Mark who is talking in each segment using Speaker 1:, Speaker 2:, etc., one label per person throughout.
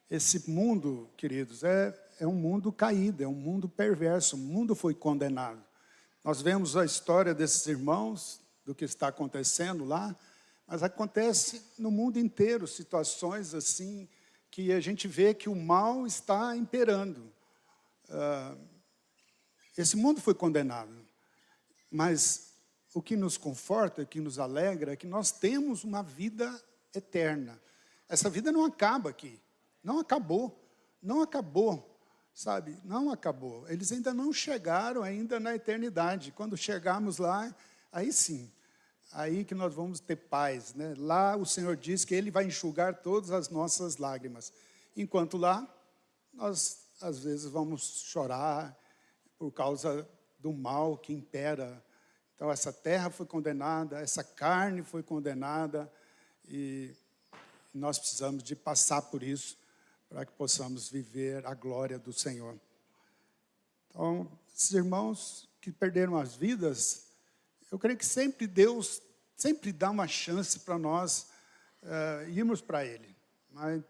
Speaker 1: Esse mundo, queridos, é um mundo caído, é um mundo perverso, o mundo foi condenado. Nós vemos a história desses irmãos, do que está acontecendo lá, mas acontece no mundo inteiro, situações assim, que a gente vê que o mal está imperando. Esse mundo foi condenado, mas o que nos conforta, o que nos alegra, é que nós temos uma vida eterna. Essa vida não acaba aqui, não acabou, sabe? Não acabou. Eles ainda não chegaram ainda na eternidade. Quando chegarmos lá, aí sim, aí que nós vamos ter paz, né? Lá o Senhor diz que Ele vai enxugar todas as nossas lágrimas. Enquanto lá, nós às vezes vamos chorar por causa do mal que impera. Então, essa terra foi condenada, essa carne foi condenada, e nós precisamos de passar por isso, para que possamos viver a glória do Senhor. Então, esses irmãos que perderam as vidas, eu creio que sempre Deus sempre dá uma chance para nós irmos para Ele. Mas,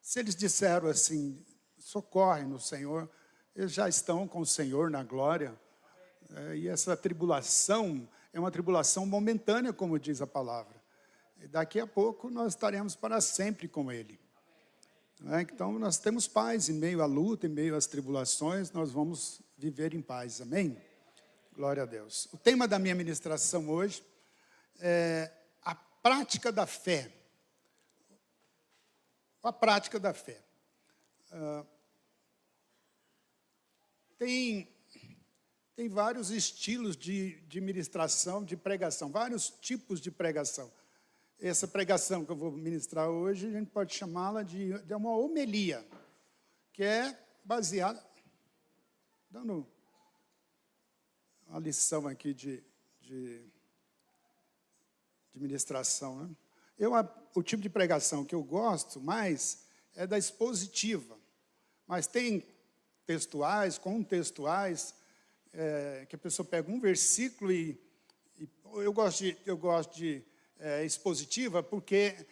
Speaker 1: se eles disseram assim, socorre no Senhor, eles já estão com o Senhor na glória. E essa tribulação é uma tribulação momentânea, como diz a palavra. E daqui a pouco nós estaremos para sempre com Ele. Então, nós temos paz em meio à luta, em meio às tribulações, nós vamos viver em paz, amém? Glória a Deus. O tema da minha ministração hoje é a prática da fé. A prática da fé. Tem vários estilos de ministração, de pregação, vários tipos de pregação. Essa pregação que eu vou ministrar hoje, a gente pode chamá-la de uma homilia, que é baseada, dando uma lição aqui de ministração, né? O tipo de pregação que eu gosto mais é da expositiva, mas tem textuais, contextuais, que a pessoa pega um versículo e eu gosto de expositiva, porque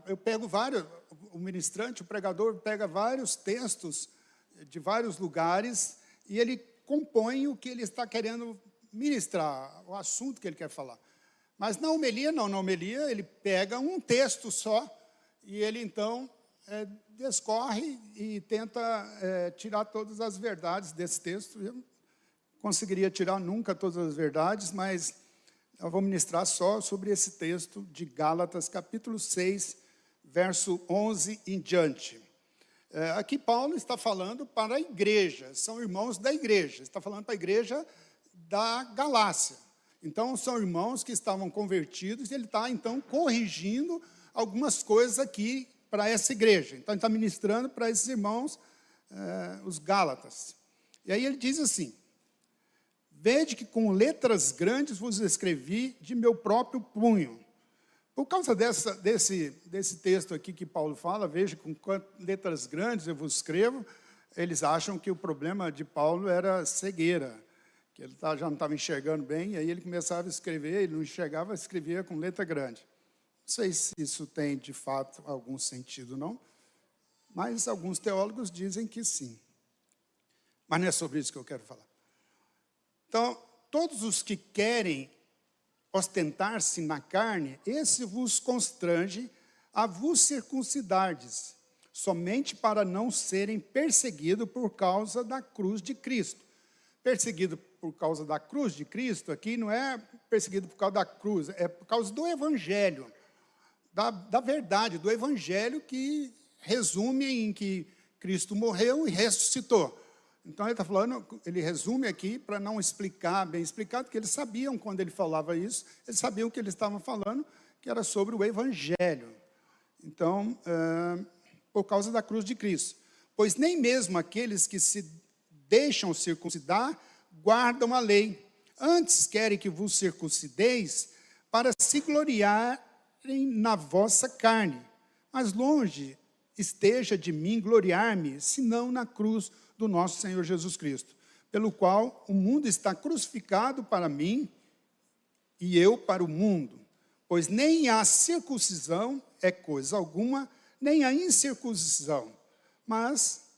Speaker 1: eu pego vários, o ministrante, o pregador pega vários textos de vários lugares e ele compõe o que ele está querendo ministrar, o assunto que ele quer falar. Mas na homilia, não, na homilia ele pega um texto só e ele então descorre e tenta tirar todas as verdades desse texto. Eu não conseguiria tirar nunca todas as verdades, mas eu vou ministrar só sobre esse texto de Gálatas, capítulo 6, verso 11 em diante. Aqui Paulo está falando para a igreja, são irmãos da igreja, está falando para a igreja da Galácia. Então, são irmãos que estavam convertidos, e ele está, então, corrigindo algumas coisas aqui para essa igreja. Então, ele está ministrando para esses irmãos, os Gálatas. E aí ele diz assim: vede que com letras grandes vos escrevi de meu próprio punho. Por causa desse texto aqui que Paulo fala, veja com quantas letras grandes eu vos escrevo, eles acham que o problema de Paulo era cegueira, que ele já não estava enxergando bem, e aí ele começava a escrever, ele não enxergava, escrevia com letra grande. Não sei se isso tem, de fato, algum sentido, não, mas alguns teólogos dizem que sim. Mas não é sobre isso que eu quero falar. Então, todos os que querem ostentar-se na carne, esse vos constrange a vos circuncidardes, somente para não serem perseguidos por causa da cruz de Cristo. Perseguido por causa da cruz de Cristo, aqui não é perseguido por causa da cruz, é por causa do Evangelho, da verdade, do Evangelho que resume em que Cristo morreu e ressuscitou. Então, ele está falando, ele resume aqui para não explicar bem explicado, porque eles sabiam quando ele falava isso, eles sabiam o que ele estava falando, que era sobre o Evangelho. Então, por causa da cruz de Cristo. Pois nem mesmo aqueles que se deixam circuncidar guardam a lei. Antes querem que vos circuncideis para se gloriarem na vossa carne. Mas longe esteja de mim gloriar-me, senão na cruz do nosso Senhor Jesus Cristo, pelo qual o mundo está crucificado para mim e eu para o mundo. Pois nem a circuncisão é coisa alguma, nem a incircuncisão, mas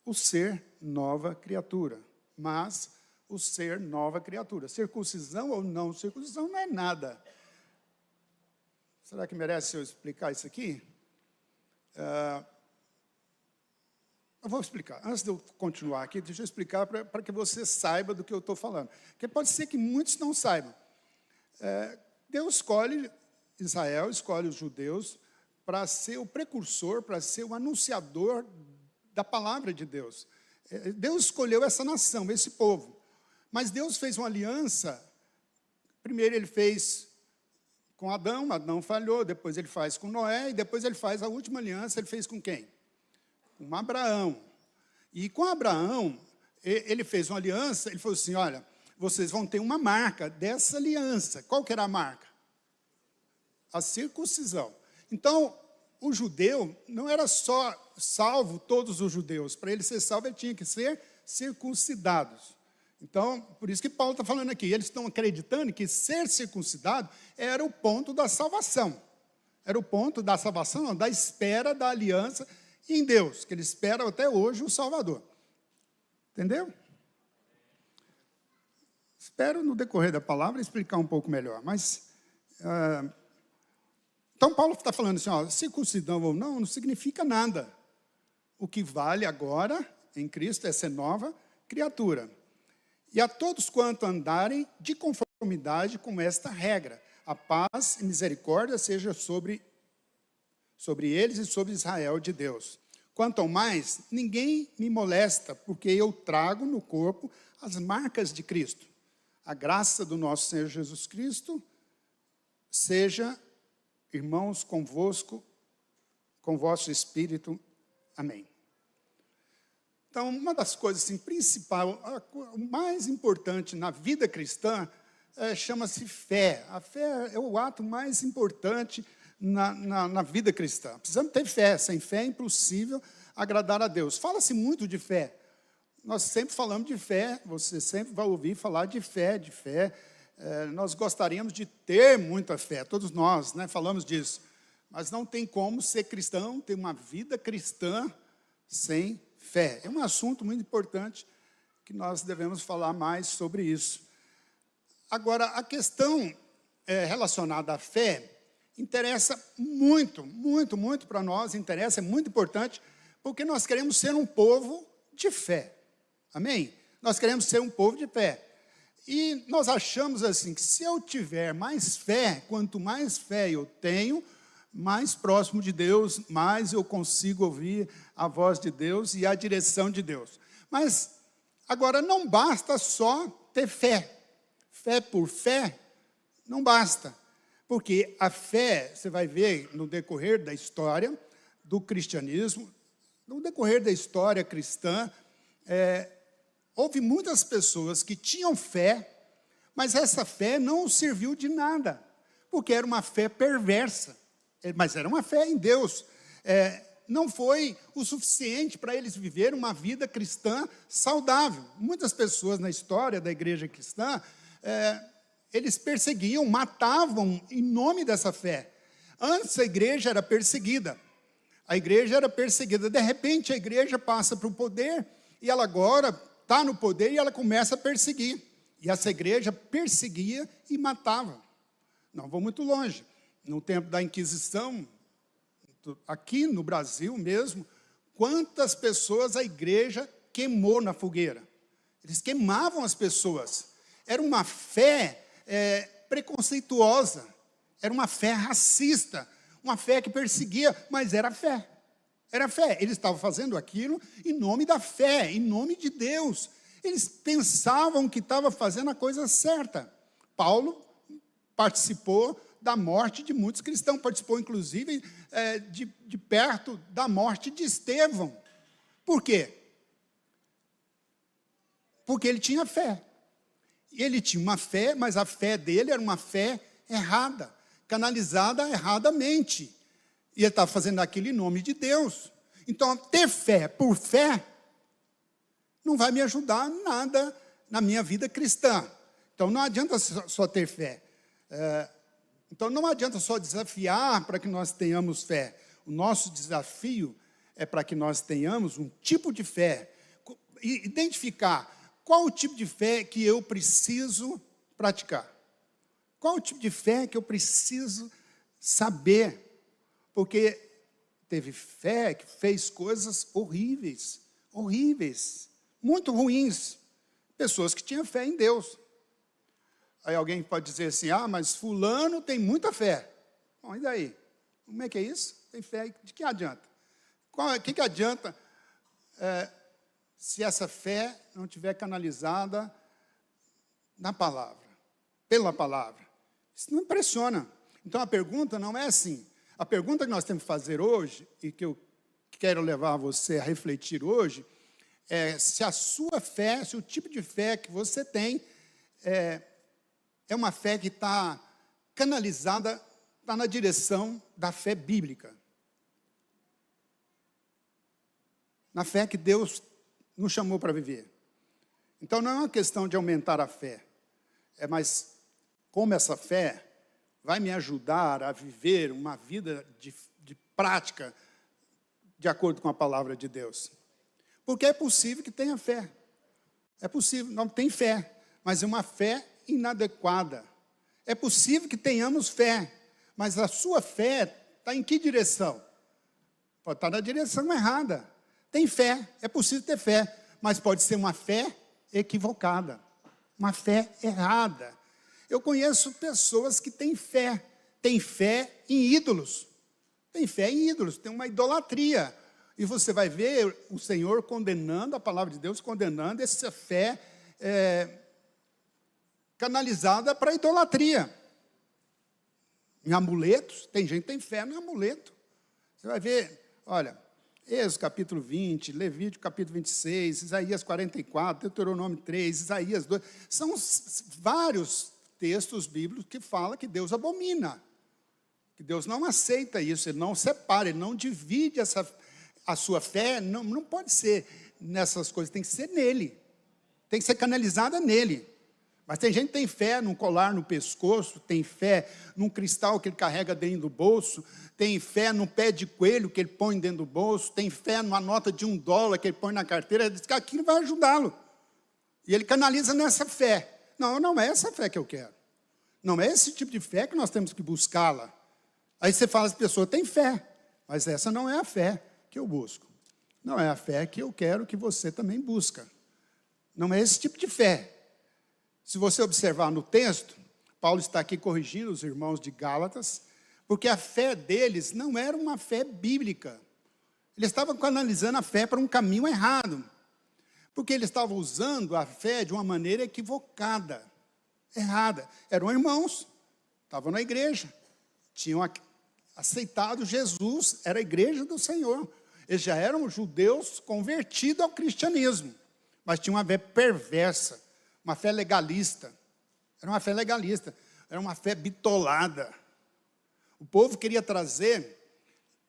Speaker 1: o ser nova criatura. Mas o ser nova criatura. Circuncisão ou não circuncisão não é nada. Será que merece eu explicar isso aqui? Eu vou explicar. Antes de eu continuar aqui, deixa eu explicar para que você saiba do que eu estou falando. Porque pode ser que muitos não saibam. Deus escolhe Israel, escolhe os judeus para ser o precursor, para ser o anunciador da palavra de Deus. Deus escolheu essa nação, esse povo. Mas Deus fez uma aliança. Primeiro ele fez com Adão, Adão falhou. Depois ele faz com Noé. E depois ele faz a última aliança, ele fez com quem? Com Abraão. E com Abraão, ele fez uma aliança, ele falou assim, olha, vocês vão ter uma marca dessa aliança. Qual que era a marca? A circuncisão. Então, o judeu não era só salvo, todos os judeus. Para ele ser salvo, ele tinha que ser circuncidados. Então, por isso que Paulo está falando aqui. Eles estão acreditando que ser circuncidado era o ponto da salvação. Era o ponto da salvação, não, da espera da aliança em Deus, que eles esperam até hoje o Salvador. Entendeu? Espero, no decorrer da palavra, explicar um pouco melhor. Mas, então, Paulo está falando assim, ó, circuncisão ou não significa nada. O que vale agora, em Cristo, é ser nova criatura. E a todos quanto andarem de conformidade com esta regra, a paz e misericórdia seja sobre eles e sobre Israel de Deus. Quanto ao mais, ninguém me molesta, porque eu trago no corpo as marcas de Cristo. A graça do nosso Senhor Jesus Cristo seja, irmãos, convosco, com vosso espírito. Amém. Então, uma das coisas assim, principal, o mais importante na vida cristã, chama-se fé. A fé é o ato mais importante na vida cristã. Precisamos ter fé. Sem fé é impossível agradar a Deus. Fala-se muito de fé. Nós sempre falamos de fé. Você sempre vai ouvir falar de fé, de fé. Nós gostaríamos de ter muita fé. Todos nós, né, falamos disso. Mas não tem como ser cristão, ter uma vida cristã sem fé. É um assunto muito importante que nós devemos falar mais sobre isso. Agora, a questão relacionada à fé interessa muito, muito, muito para nós, é muito importante, porque nós queremos ser um povo de fé. Amém? Nós queremos ser um povo de fé. E nós achamos assim, que se eu tiver mais fé, quanto mais fé eu tenho, mais próximo de Deus, mais eu consigo ouvir a voz de Deus e a direção de Deus. Mas, agora, não basta só ter fé. Fé por fé, não basta. Porque a fé, você vai ver no decorrer da história do cristianismo, no decorrer da história cristã, houve muitas pessoas que tinham fé, mas essa fé não serviu de nada, porque era uma fé perversa. Mas era uma fé em Deus. Não foi o suficiente para eles viverem uma vida cristã saudável. Muitas pessoas na história da igreja cristã, eles perseguiam, matavam em nome dessa fé. Antes a igreja era perseguida. A igreja era perseguida. De repente a igreja passa para o poder e ela agora está no poder e ela começa a perseguir. E essa igreja perseguia e matava. Não vou muito longe. No tempo da Inquisição, aqui no Brasil mesmo, quantas pessoas a igreja queimou na fogueira? Eles queimavam as pessoas. Era uma fé preconceituosa, era uma fé racista, uma fé que perseguia, mas era fé. Era fé. Eles estavam fazendo aquilo em nome da fé, em nome de Deus. Eles pensavam que estavam fazendo a coisa certa. Paulo participou da morte de muitos cristãos, participou inclusive de perto da morte de Estevão. Por quê? Porque ele tinha fé. Ele tinha uma fé, mas a fé dele era uma fé errada, canalizada erradamente. E ele estava fazendo aquilo em nome de Deus. Então, ter fé por fé não vai me ajudar nada na minha vida cristã. Então, não adianta só ter fé. Então, não adianta só desafiar para que nós tenhamos fé. O nosso desafio é para que nós tenhamos um tipo de fé, e identificar qual o tipo de fé que eu preciso praticar. Qual o tipo de fé que eu preciso saber? Porque teve fé que fez coisas horríveis, horríveis, muito ruins. Pessoas que tinham fé em Deus. Aí alguém pode dizer assim, mas fulano tem muita fé. Bom, e daí? Como é que é isso? Tem fé, de que adianta? O que adianta se essa fé não estiver canalizada na palavra, pela palavra? Isso não impressiona. Então a pergunta não é assim. A pergunta que nós temos que fazer hoje, e que eu quero levar você a refletir hoje, é se a sua fé, se o tipo de fé que você tem é uma fé que está canalizada, está na direção da fé bíblica. Na fé que Deus nos chamou para viver. Então não é uma questão de aumentar a fé, mas como essa fé vai me ajudar a viver uma vida de prática de acordo com a palavra de Deus. Porque é possível que tenha fé. É possível, não tem fé, mas é uma fé inadequada. É possível que tenhamos fé, mas a sua fé está em que direção? Pode estar na direção errada. Tem fé, é possível ter fé, mas pode ser uma fé equivocada, uma fé errada. Eu conheço pessoas que têm fé em ídolos. Tem fé em ídolos, tem uma idolatria. E você vai ver o Senhor condenando, a palavra de Deus condenando essa fé canalizada para a idolatria. Em amuletos, tem gente que tem fé no amuleto. Você vai ver, olha, Êxodo capítulo 20, Levítico capítulo 26, Isaías 44, Deuteronômio 3, Isaías 2. São vários textos bíblicos que falam que Deus abomina. Que Deus não aceita isso, Ele não separa, Ele não divide a sua fé, não pode ser nessas coisas, tem que ser nele. Tem que ser canalizada nele. Mas tem gente que tem fé num colar no pescoço, tem fé num cristal que ele carrega dentro do bolso, tem fé num pé de coelho que ele põe dentro do bolso, tem fé numa nota de $1 que ele põe na carteira, ele diz que aquilo vai ajudá-lo. E ele canaliza nessa fé. Não é essa fé que eu quero. Não é esse tipo de fé que nós temos que buscá-la. Aí você fala, as pessoas têm fé, mas essa não é a fé que eu busco. Não é a fé que eu quero que você também busca. Não é esse tipo de fé. Se você observar no texto, Paulo está aqui corrigindo os irmãos de Gálatas, porque a fé deles não era uma fé bíblica. Eles estavam canalizando a fé para um caminho errado. Porque eles estavam usando a fé de uma maneira equivocada, errada. Eram irmãos, estavam na igreja, tinham aceitado Jesus, era a igreja do Senhor. Eles já eram judeus convertidos ao cristianismo, mas tinham uma fé perversa, uma fé legalista. Era uma fé legalista, era uma fé bitolada. O povo queria trazer,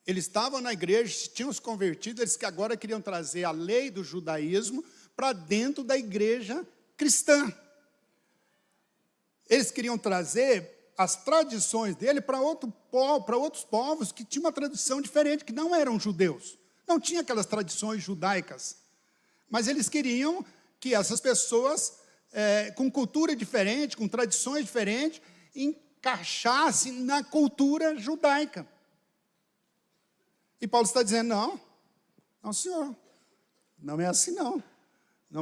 Speaker 1: eles estavam na igreja, tinham se convertido, eles que agora queriam trazer a lei do judaísmo para dentro da igreja cristã. Eles queriam trazer as tradições dele para outros povos que tinham uma tradição diferente, que não eram judeus. Não tinha aquelas tradições judaicas. Mas eles queriam que essas pessoas, com cultura diferente, com tradições diferentes, encaixassem na cultura judaica. E Paulo está dizendo, não senhor, não é assim não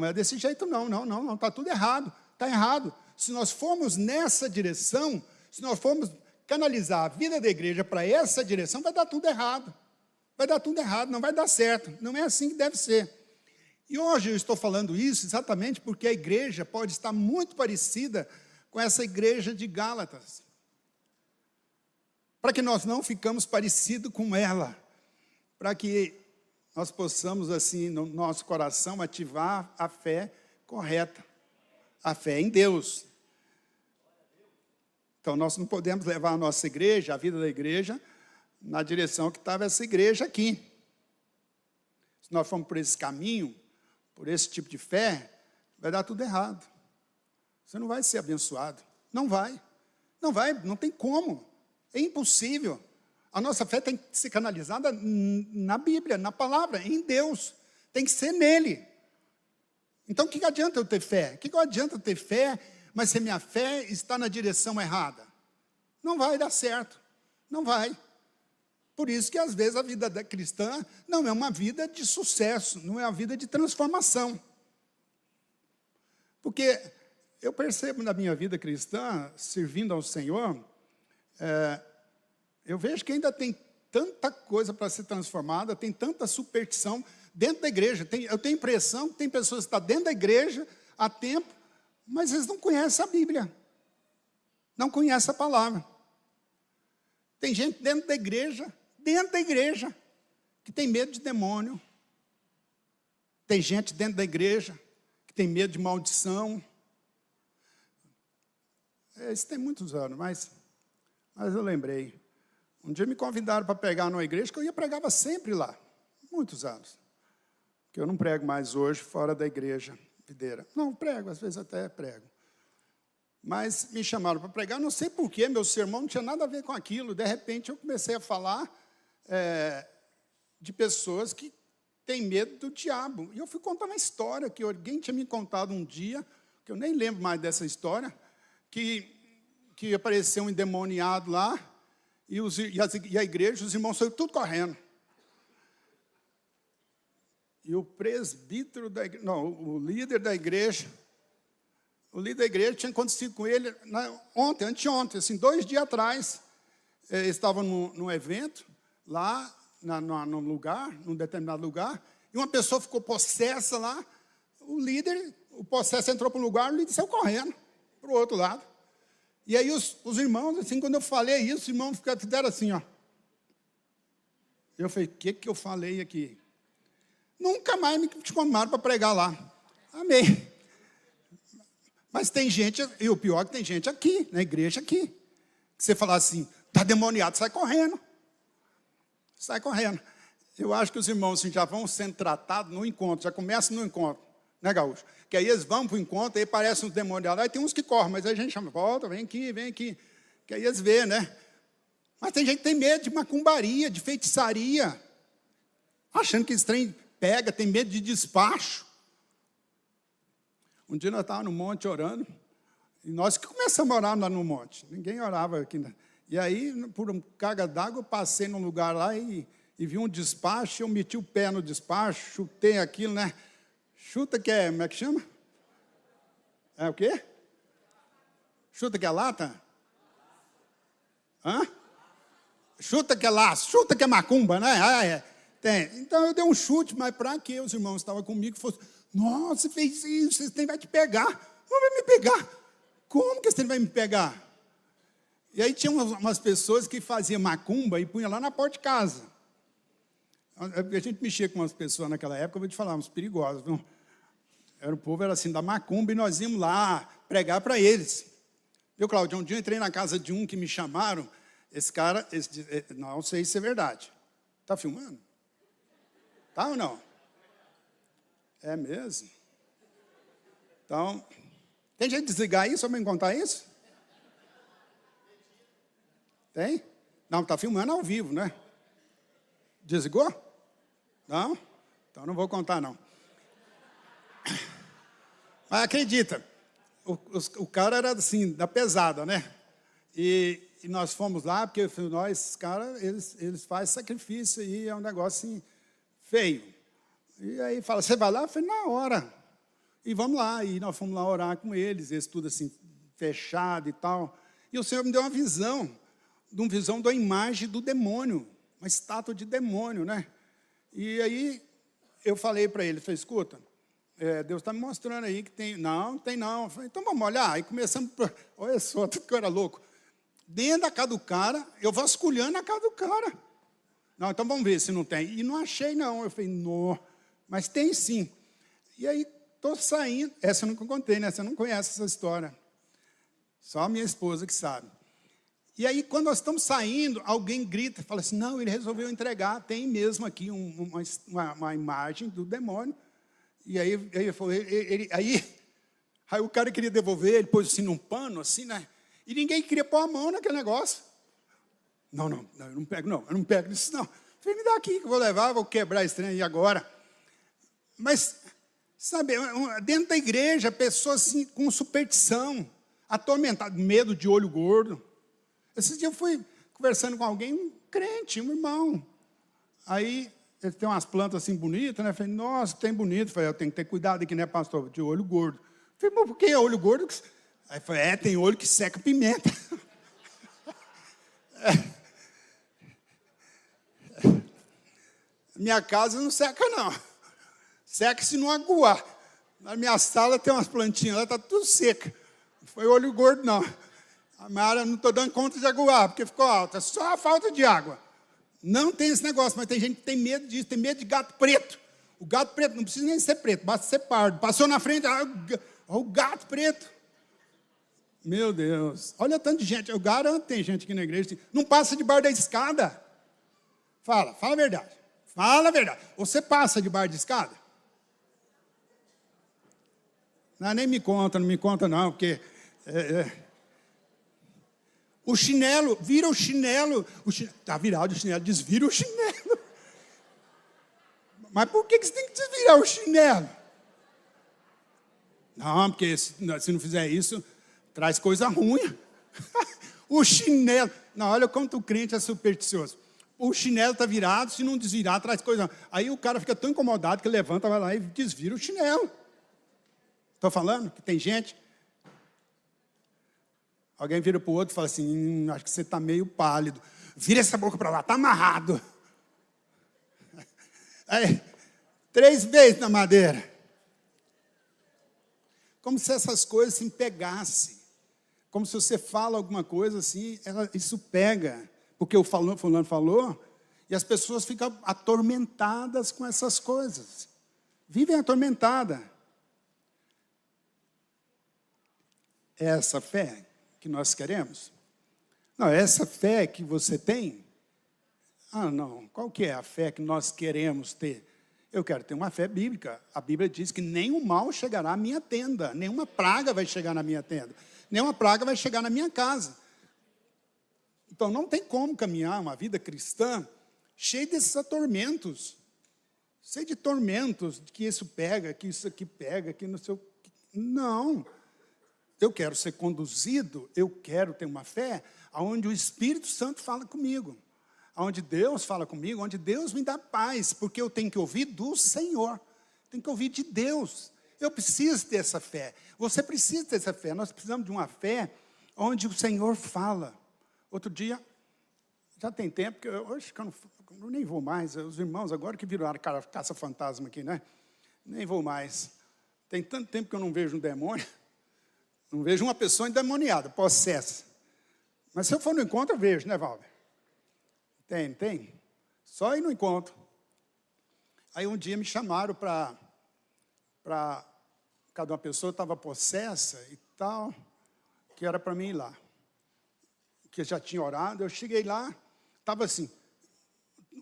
Speaker 1: é desse jeito não, está tudo errado, está errado. Se nós formos nessa direção, se nós formos canalizar a vida da igreja para essa direção, vai dar tudo errado, não vai dar certo, não é assim que deve ser. E hoje eu estou falando isso exatamente porque a igreja pode estar muito parecida com essa igreja de Gálatas, para que nós não ficamos parecidos com ela, para que nós possamos, assim, no nosso coração, ativar a fé correta, a fé em Deus. Então, nós não podemos levar a nossa igreja, a vida da igreja, na direção que estava essa igreja aqui. Se nós formos por esse caminho, por esse tipo de fé, vai dar tudo errado. Você não vai ser abençoado. Não vai, não tem como. É impossível. A nossa fé tem que ser canalizada na Bíblia, na palavra, em Deus. Tem que ser nele. Então, o que adianta eu ter fé? O que adianta eu ter fé, mas se minha fé está na direção errada? Não vai dar certo. Não vai. Por isso que, às vezes, a vida da cristã não é uma vida de sucesso, não é uma vida de transformação. Porque eu percebo na minha vida cristã, servindo ao Senhor, eu vejo que ainda tem tanta coisa para ser transformada, tem tanta superstição dentro da igreja. Eu tenho a impressão que tem pessoas que estão dentro da igreja há tempo, mas eles não conhecem a Bíblia, não conhecem a palavra. Tem gente dentro da igreja, que tem medo de demônio. Tem gente dentro da igreja que tem medo de maldição. Isso tem muitos anos, mas eu lembrei. Um dia me convidaram para pregar numa igreja que eu pregava sempre lá, muitos anos. Que eu não prego mais hoje fora da igreja videira. Não, prego, às vezes até prego. Mas me chamaram para pregar, não sei porquê, meu sermão não tinha nada a ver com aquilo. De repente eu comecei a falar de pessoas que têm medo do diabo. E eu fui contar uma história que alguém tinha me contado um dia, que eu nem lembro mais dessa história, que apareceu um endemoniado lá, e a igreja, os irmãos saíram tudo correndo. E o presbítero da igreja, não, o líder da igreja tinha acontecido com ele anteontem, assim, 2 dias atrás. Estava num evento, lá, num lugar, num determinado lugar, e uma pessoa ficou possessa lá, o possesso entrou para o lugar, o líder saiu correndo para o outro lado. E aí os irmãos, assim, quando eu falei isso, os irmãos fizeram assim, ó. Eu falei, o que eu falei aqui? Nunca mais me chamaram para pregar lá. Amém. Mas tem gente, e o pior é que tem gente aqui, na igreja aqui, que você falar assim, está demoniado, sai correndo. Sai correndo. Eu acho que os irmãos assim, já vão sendo tratados no encontro, já começam no encontro, né, Gaúcho? Que aí eles vão para o encontro, aí parecem uns demoniados, aí tem uns que correm, mas aí a gente chama, volta, vem aqui, que aí eles vê, né? Mas tem gente que tem medo de macumbaria, de feitiçaria, achando que esse trem pega, tem medo de despacho. Um dia nós estávamos no monte orando, e nós que começamos a orar lá no monte, ninguém orava aqui, né? E aí, por um carga d'água, eu passei num lugar lá e vi um despacho, eu meti o pé no despacho, chutei aquilo, né? Chuta que é, como é que chama? É o quê? Chuta que é lata? Hã? Chuta que é laço, chuta que é macumba, né? Tem. Então eu dei um chute, mas para quê? Os irmãos estavam comigo e falaram, nossa, você fez isso, esse trem vai te pegar. Não vai me pegar. Como que esse trem vai me pegar? E aí tinha umas pessoas que faziam macumba e punham lá na porta de casa. A gente mexia com umas pessoas naquela época, eu vou te falar, uns perigosos. Viu? O povo era assim, da macumba, e nós íamos lá pregar para eles. Viu, Cláudio? Um dia eu entrei na casa de um que me chamaram, esse cara, não sei se é verdade. Está filmando? Tá ou não? É mesmo? Então, tem jeito de desligar isso ou me contar isso? Tem? Não, está filmando ao vivo, né? Desligou? Não? Então não vou contar, não. Mas acredita, o cara era assim, da pesada, né? E nós fomos lá, porque nós, esses caras, eles fazem sacrifício e é um negócio assim, feio. E aí fala, você vai lá? Eu falei, na hora. E vamos lá. E nós fomos lá orar com eles tudo assim, fechado e tal. E o Senhor me deu uma visão da imagem do demônio, uma estátua de demônio, né? E aí eu falei para ele, falei, escuta, Deus está me mostrando aí que tem. Não, tem não. Eu falei, então vamos olhar. Aí começamos, olha só, tudo que eu era louco. Dentro da casa do cara, eu vasculhando a casa do cara. Não, então vamos ver se não tem. E não achei não. Eu falei, não, mas tem sim. E aí estou saindo, essa eu nunca contei, né? Você não conhece essa história. Só a minha esposa que sabe. E aí, quando nós estamos saindo, alguém grita, fala assim, não, ele resolveu entregar, tem mesmo aqui uma imagem do demônio. E aí ele falou, aí o cara queria devolver, ele pôs assim num pano, assim, né? E ninguém queria pôr a mão naquele negócio. Não, eu não pego, não. Eu não pego isso, não. Falei, me dá aqui que eu vou levar, vou quebrar esse trem aí agora. Mas, sabe, dentro da igreja, pessoas assim, com superstição, atormentadas, medo de olho gordo. Esses dias eu fui conversando com alguém, um crente, um irmão. Aí, ele tem umas plantas assim bonitas, né? Eu falei, nossa, tem bonito. Eu falei, eu tenho que ter cuidado aqui, né, pastor, de olho gordo. Eu falei, mas por que olho gordo? Aí eu falei, tem olho que seca pimenta. Minha casa não seca, não. Seca se não aguar. Na minha sala tem umas plantinhas lá, está tudo seca. Não foi olho gordo, não. A Mara não estou dando conta de aguar, porque ficou alta. É só a falta de água. Não tem esse negócio, mas tem gente que tem medo disso, tem medo de gato preto. O gato preto não precisa nem ser preto, basta ser pardo. Passou na frente, o gato preto. Meu Deus, olha tanto de gente. Eu garanto que tem gente aqui na igreja que não passa debaixo da escada. Fala a verdade. Fala a verdade. Você passa debaixo da escada? Não, nem me conta, não me conta não, porque... O chinelo, vira o chinelo. Está virado o chinelo, desvira o chinelo. Mas por que você tem que desvirar o chinelo? Não, porque se não fizer isso, traz coisa ruim. O chinelo. Não, olha quanto o crente é supersticioso. O chinelo está virado, se não desvirar, traz coisa ruim. Aí o cara fica tão incomodado que levanta, vai lá e desvira o chinelo. Estou falando que tem gente... Alguém vira para o outro e fala assim, acho que você está meio pálido. Vira essa boca para lá, está amarrado. Aí, 3 vezes na madeira. Como se essas coisas se pegassem. Como se você fala alguma coisa assim, isso pega. Porque o fulano falou, e as pessoas ficam atormentadas com essas coisas. Vivem atormentadas. É essa fé que nós queremos? Não, essa fé que você tem? Ah, não. Qual que é a fé que nós queremos ter? Eu quero ter uma fé bíblica. A Bíblia diz que nenhum mal chegará à minha tenda. Nenhuma praga vai chegar na minha tenda. Nenhuma praga vai chegar na minha casa. Então, não tem como caminhar uma vida cristã cheia desses atormentos. Cheia de tormentos, que isso pega, que isso aqui pega, que não sei o que. Não. Eu quero ser conduzido, eu quero ter uma fé onde o Espírito Santo fala comigo, onde Deus fala comigo, onde Deus me dá paz, porque eu tenho que ouvir do Senhor, tenho que ouvir de Deus. Eu preciso ter essa fé, você precisa ter essa fé, nós precisamos de uma fé onde o Senhor fala. Outro dia, já tem tempo, que hoje que eu nem vou mais, os irmãos agora que viraram caça-fantasma aqui, né? Nem vou mais. Tem tanto tempo que eu não vejo um demônio. Não vejo uma pessoa endemoniada, possessa. Mas se eu for no encontro, eu vejo, né, Valber? Tem. Só ir no encontro. Aí um dia me chamaram para cada uma pessoa estava possessa e tal, que era para mim ir lá. Que eu já tinha orado, eu cheguei lá, estava assim,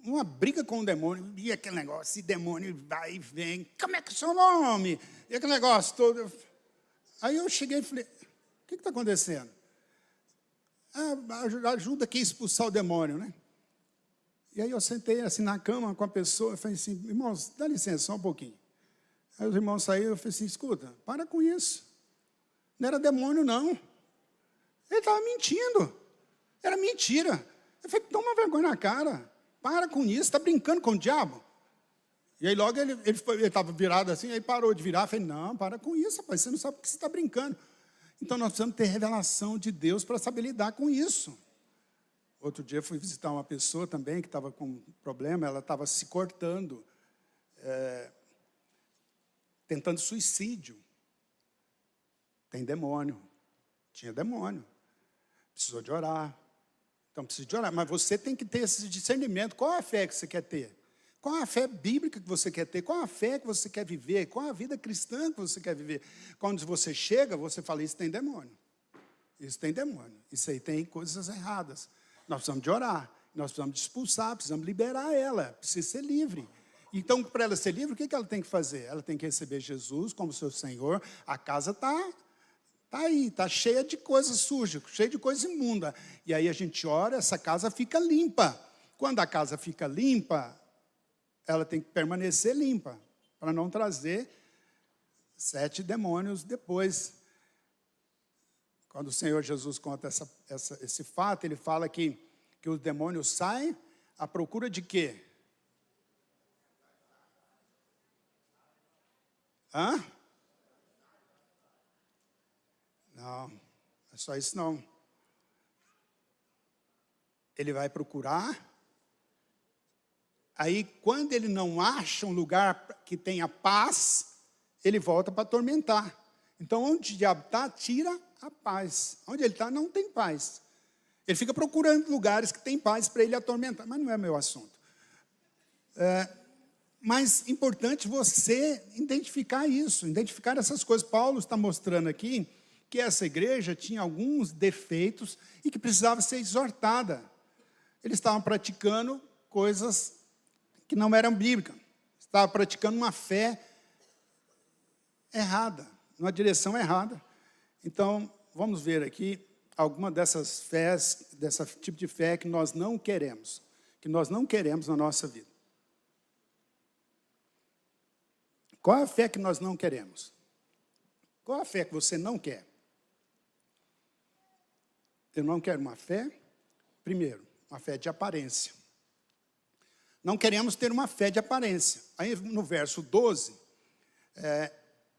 Speaker 1: uma briga com o demônio, e aquele negócio, esse demônio vai e vem, como é que é o seu nome? E aquele negócio todo... Aí eu cheguei e falei, o que está acontecendo? Ajuda aqui a expulsar o demônio, né? E aí eu sentei assim na cama com a pessoa, eu falei assim, irmãos, dá licença só um pouquinho. Aí os irmãos saíram, eu falei assim, escuta, para com isso. Não era demônio, não. Ele estava mentindo. Era mentira. Eu falei, toma vergonha na cara. Para com isso, está brincando com o diabo? E aí logo ele estava virado assim, aí parou de virar. Eu falei, não, para com isso, rapaz, você não sabe o que você está brincando. Então nós precisamos ter revelação de Deus para saber lidar com isso. Outro dia eu fui visitar uma pessoa também que estava com um problema, ela estava se cortando, tentando suicídio. Tem demônio, tinha demônio, precisou de orar. Então precisa de orar, mas você tem que ter esse discernimento. Qual é a fé que você quer ter? Qual a fé bíblica que você quer ter? Qual a fé que você quer viver? Qual a vida cristã que você quer viver? Quando você chega, você fala, isso tem demônio. Isso tem demônio. Isso aí tem coisas erradas. Nós precisamos de orar. Nós precisamos de expulsar, precisamos liberar ela. Precisa ser livre. Então, para ela ser livre, o que ela tem que fazer? Ela tem que receber Jesus como seu Senhor. A casa está Está aí, está cheia de coisa suja, cheia de coisa imunda. E aí a gente ora, essa casa fica limpa. Quando a casa fica limpa, ela tem que permanecer limpa, para não trazer 7 demônios depois. Quando o Senhor Jesus conta esse fato, ele fala que os demônios saem à procura de quê? Hã? Não, não é só isso não. Ele vai procurar, aí quando ele não acha um lugar que tenha paz, ele volta para atormentar. Então onde o diabo está, tira a paz. Onde ele está, não tem paz. Ele fica procurando lugares que tem paz para ele atormentar, mas não é meu assunto. Mas importante você identificar isso, identificar essas coisas. Paulo está mostrando aqui que essa igreja tinha alguns defeitos e que precisava ser exortada. Eles estavam praticando coisas que não eram bíblicas. Estavam praticando uma fé errada, numa direção errada. Então, vamos ver aqui alguma dessas fés, desse tipo de fé que nós não queremos na nossa vida. Qual é a fé que nós não queremos? Qual é a fé que você não quer? Eu não quero uma fé, primeiro, uma fé de aparência. Não queremos ter uma fé de aparência. Aí no verso 12,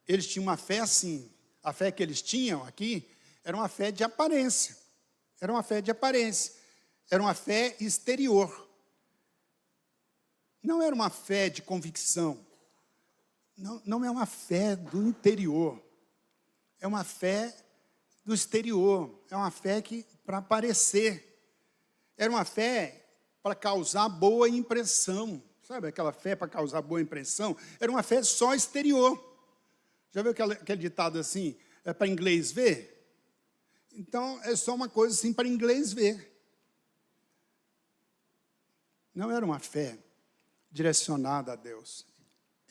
Speaker 1: eles tinham uma fé assim, a fé que eles tinham aqui, era uma fé de aparência. Era uma fé de aparência. Era uma fé exterior. Não era uma fé de convicção. Não é uma fé do interior. É uma fé do exterior. É uma fé para aparecer. Era uma fé para causar boa impressão. Sabe aquela fé para causar boa impressão? Era uma fé só exterior. Já viu aquele ditado assim, é para inglês ver? Então, é só uma coisa assim para inglês ver. Não era uma fé direcionada a Deus.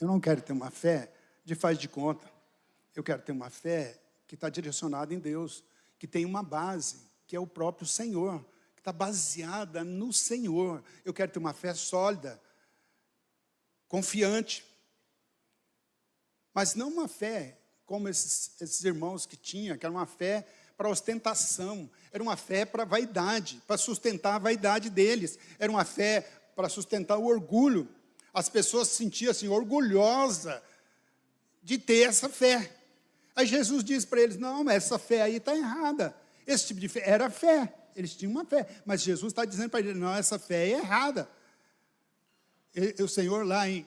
Speaker 1: Eu não quero ter uma fé de faz de conta. Eu quero ter uma fé que está direcionada em Deus, que tem uma base, que é o próprio Senhor, que está baseada no Senhor. Eu quero ter uma fé sólida, confiante. Mas não uma fé como esses irmãos que tinham, que era uma fé para ostentação, era uma fé para vaidade, para sustentar a vaidade deles, era uma fé para sustentar o orgulho. As pessoas se sentiam assim, orgulhosas de ter essa fé. Aí Jesus diz para eles, não, mas essa fé aí está errada. Esse tipo de fé era fé, eles tinham uma fé, mas Jesus está dizendo para eles, não, essa fé é errada. O Senhor lá em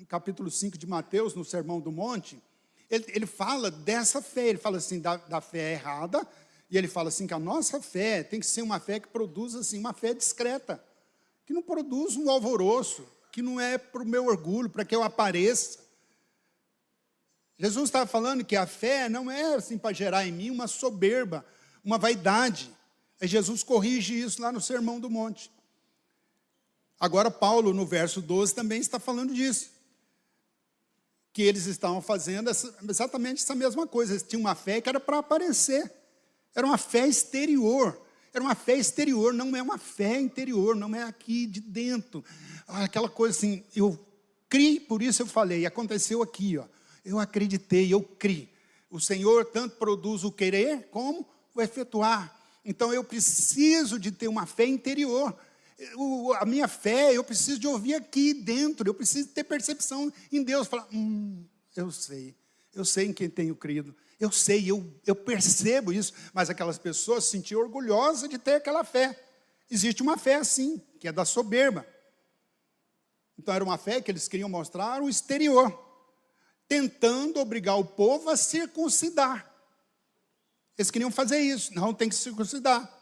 Speaker 1: capítulo 5 de Mateus, no Sermão do Monte, ele fala dessa fé, ele fala assim, da fé errada, e ele fala assim, que a nossa fé tem que ser uma fé que produza assim, uma fé discreta, que não produz um alvoroço, que não é para o meu orgulho, para que eu apareça. Jesus estava falando que a fé não é assim para gerar em mim uma soberba, uma vaidade. Aí Jesus corrige isso lá no Sermão do Monte. Agora Paulo, no verso 12, também está falando disso. Que eles estavam fazendo exatamente essa mesma coisa. Eles tinham uma fé que era para aparecer. Era uma fé exterior. Era uma fé exterior, não é uma fé interior, não é aqui de dentro. Aquela coisa assim, eu criei, por isso eu falei, aconteceu aqui, ó. Eu acreditei, eu criei. O Senhor tanto produz o querer como o efetuar. Então eu preciso de ter uma fé interior. A minha fé, eu preciso de ouvir aqui dentro, eu preciso ter percepção em Deus. Falar, eu sei em quem tenho crido. Eu sei, eu percebo isso, mas aquelas pessoas se sentiam orgulhosas de ter aquela fé. Existe uma fé assim, que é da soberba. Então era uma fé que eles queriam mostrar o exterior, tentando obrigar o povo a circuncidar. Eles queriam fazer isso, não tem que circuncidar.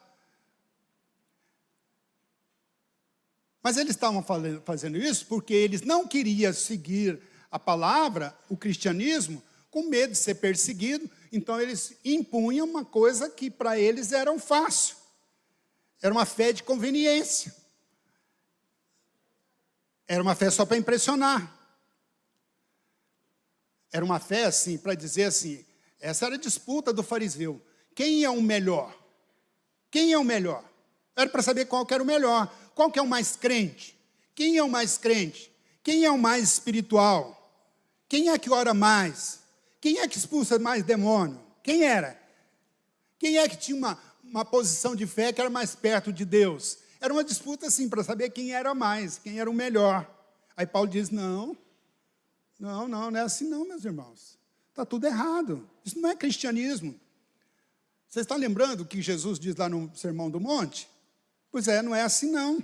Speaker 1: Mas eles estavam fazendo isso porque eles não queriam seguir a palavra, o cristianismo, com medo de ser perseguido, então eles impunham uma coisa que para eles era um fácil. Era uma fé de conveniência. Era uma fé só para impressionar. Era uma fé assim, para dizer assim, Essa era a disputa do fariseu. Quem é o melhor? Quem é o melhor? Era para saber qual que era o melhor. Qual que é o mais crente? Quem é o mais crente? Quem é o mais espiritual? Quem é que ora mais? Quem é que expulsa mais demônio? Quem era? Quem é que tinha uma posição de fé que era mais perto de Deus? Era uma disputa assim, para saber quem era mais, quem era o melhor. Aí Paulo diz, não é assim não, meus irmãos. Está tudo errado. Isso não é cristianismo. Você está lembrando o que Jesus diz lá no Sermão do Monte? Pois é, não é assim não.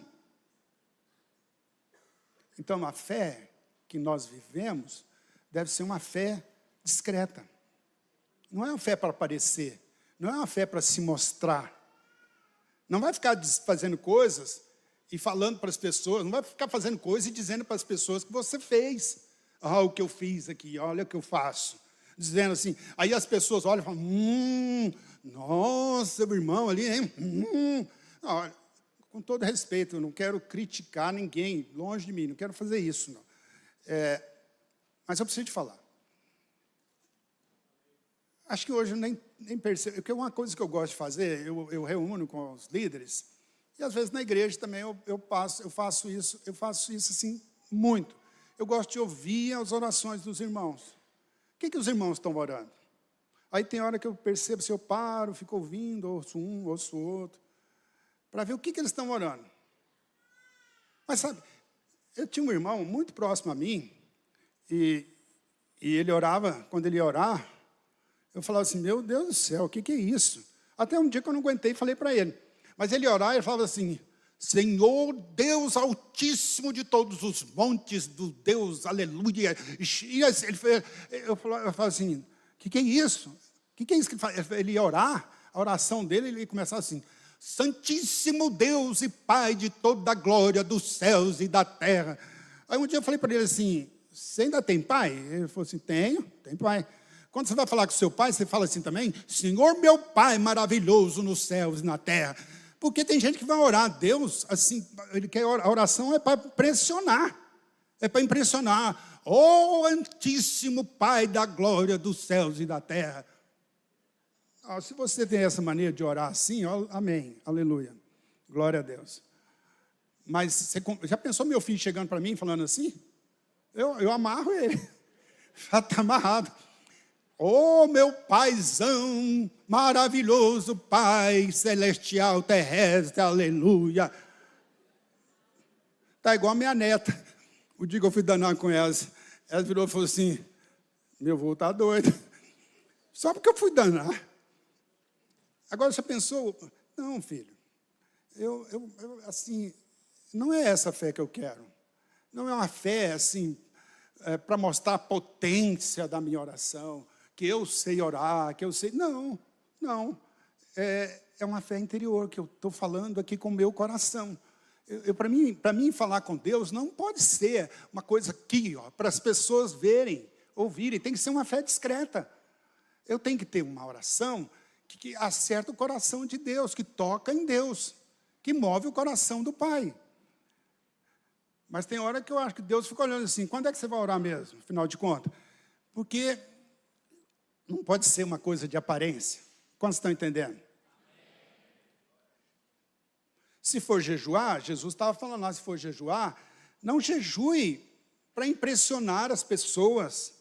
Speaker 1: Então, a fé que nós vivemos deve ser uma fé discreta. Não é uma fé para aparecer. Não é uma fé para se mostrar. Não vai ficar fazendo coisas e falando para as pessoas. Não vai ficar fazendo coisas e dizendo para as pessoas que você fez. Ah, o que eu fiz aqui, olha o que eu faço. Dizendo assim. Aí as pessoas olham e falam, nossa, meu irmão ali, hein? Olha, com todo respeito, eu não quero criticar ninguém, longe de mim, não quero fazer isso, não. Mas eu preciso te falar. Acho que hoje eu nem percebo, porque uma coisa que eu gosto de fazer, eu reúno com os líderes, e às vezes na igreja também eu faço isso assim, muito. Eu gosto de ouvir as orações dos irmãos. O que os irmãos estão orando? Aí tem hora que eu percebo, se eu paro, fico ouvindo, ouço um, ouço outro, para ver o que eles estão orando. Mas sabe, eu tinha um irmão muito próximo a mim, e ele orava, quando ele ia orar, eu falava assim, meu Deus do céu, o que é isso? Até um dia que eu não aguentei e falei para ele. Mas ele ia orar e ele falava assim, Senhor Deus Altíssimo de todos os montes do Deus, aleluia. E eu falava assim, o que é isso? O que é isso que ele faz? Ele ia orar, a oração dele, ele ia começar assim, Santíssimo Deus e Pai de toda a glória dos céus e da terra. Aí um dia eu falei para ele assim, você ainda tem pai? Ele falou assim, tenho pai. Quando você vai falar com seu pai, você fala assim também, Senhor meu Pai maravilhoso nos céus e na terra. Porque tem gente que vai orar a Deus, assim, a oração é para impressionar. É para impressionar. Oh, Santíssimo Pai da glória dos céus e da terra. Se você tem essa maneira de orar assim, amém, aleluia, glória a Deus. Mas você já pensou meu filho chegando para mim falando assim? Eu amarro ele, já está amarrado. Oh, meu paizão, maravilhoso Pai celestial, terrestre, aleluia. Está igual a minha neta. O dia que eu fui danar com elas, ela virou e falou assim, meu avô está doido. Só porque eu fui danar. Agora você pensou, não, filho, assim, não é essa fé que eu quero. Não é uma fé, assim, para mostrar a potência da minha oração, que eu sei orar, que eu sei... Não. É uma fé interior que eu estou falando aqui com o meu coração. Para mim, falar com Deus não pode ser uma coisa aqui, para as pessoas verem, ouvirem. Tem que ser uma fé discreta. Eu tenho que ter uma oração que acerta o coração de Deus, que toca em Deus, que move o coração do Pai. Mas tem hora que eu acho que Deus fica olhando assim, quando é que você vai orar mesmo, afinal de contas? Porque não pode ser uma coisa de aparência. Quantos estão entendendo? Se for jejuar, Jesus estava falando lá, se for jejuar, não jejue para impressionar as pessoas.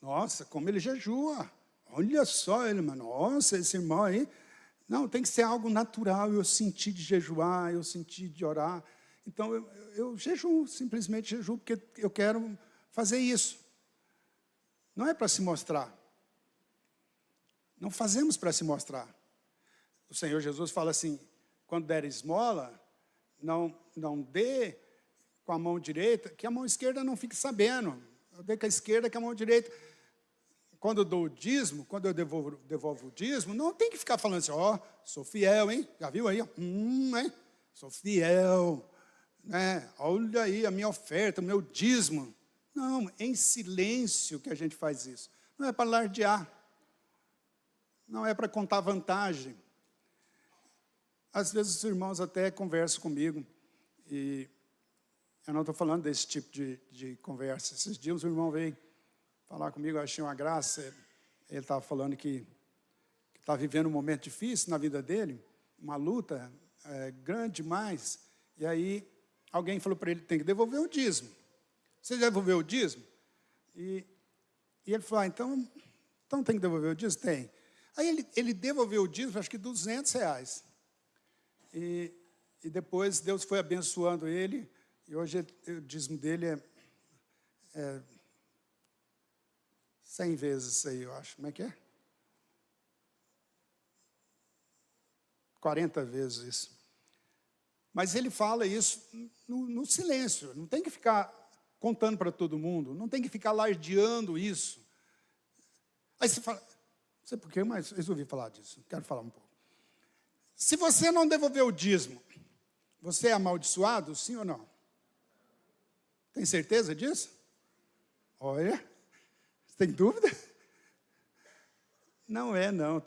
Speaker 1: Nossa, como ele jejua. Olha só ele, mano. Nossa, esse irmão aí. Não, tem que ser algo natural. Eu senti de jejuar, eu senti de orar. Então, eu jejuo, simplesmente jejuo, porque eu quero fazer isso. Não é para se mostrar. Não fazemos para se mostrar. O Senhor Jesus fala assim, quando der esmola, não dê com a mão direita, que a mão esquerda não fique sabendo. Eu dei com a esquerda, que a mão direita. Quando eu dou o dízimo, quando eu devolvo o dízimo, não tem que ficar falando assim, sou fiel, hein? Já viu aí? Hein? Sou fiel. Né? Olha aí a minha oferta, o meu dízimo. Não, em silêncio que a gente faz isso. Não é para alardear. Não é para contar vantagem. Às vezes os irmãos até conversam comigo, e eu não estou falando desse tipo de conversa. Esses dias o irmão veio falar comigo, eu achei uma graça. Ele estava falando que está vivendo um momento difícil na vida dele, uma luta grande demais. E aí alguém falou para ele, tem que devolver o dízimo. Você devolveu o dízimo? E ele falou, então tem que devolver o dízimo? Tem. Aí ele devolveu o dízimo, acho que R$200. E depois Deus foi abençoando ele, e hoje o dízimo dele é 100 vezes isso aí, eu acho. Como é que é? 40 vezes isso. Mas ele fala isso no silêncio, não tem que ficar contando para todo mundo, não tem que ficar alardeando isso. Aí você fala, não sei por quê, mas resolvi falar disso, quero falar um pouco. Se você não devolver o dízimo, você é amaldiçoado, sim ou não? Tem certeza disso? Olha, você tem dúvida? Não é, não,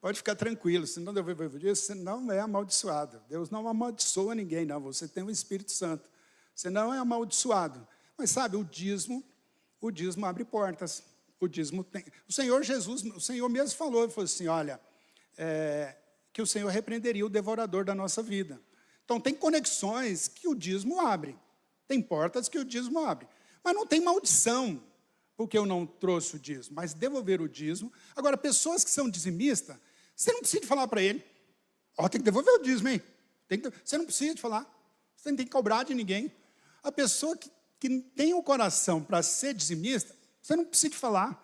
Speaker 1: pode ficar tranquilo, se não devolver o dízimo, você não é amaldiçoado. Deus não amaldiçoa ninguém, não, você tem o Espírito Santo. Você não é amaldiçoado. Mas sabe, o dízimo abre portas. O dízimo tem. O Senhor Jesus, o Senhor mesmo falou, ele falou assim, olha, que o Senhor repreenderia o devorador da nossa vida. Então tem conexões que o dízimo abre. Tem portas que o dízimo abre. Mas não tem maldição, porque eu não trouxe o dízimo. Mas devolver o dízimo. Agora, pessoas que são dizimistas, você não precisa de falar para ele, tem que devolver o dízimo, hein? Você não precisa de falar. Você não tem que cobrar de ninguém. A pessoa que tem o coração para ser dizimista, você não precisa de falar.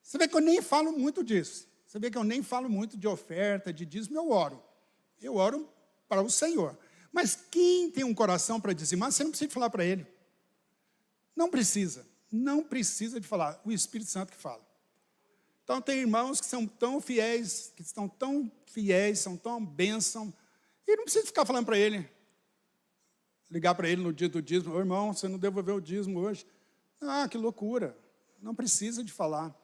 Speaker 1: Você vê que eu nem falo muito disso. Você vê que eu nem falo muito de oferta, de dízimo, eu oro. Eu oro para o Senhor. Mas quem tem um coração para dizimar, você não precisa de falar para ele. Não precisa de falar. O Espírito Santo que fala. Então tem irmãos que são tão fiéis, são tão bênção, e não precisa ficar falando para ele. Ligar para ele no dia do dízimo, irmão, você não devolveu o dízimo hoje. Que loucura, não precisa de falar.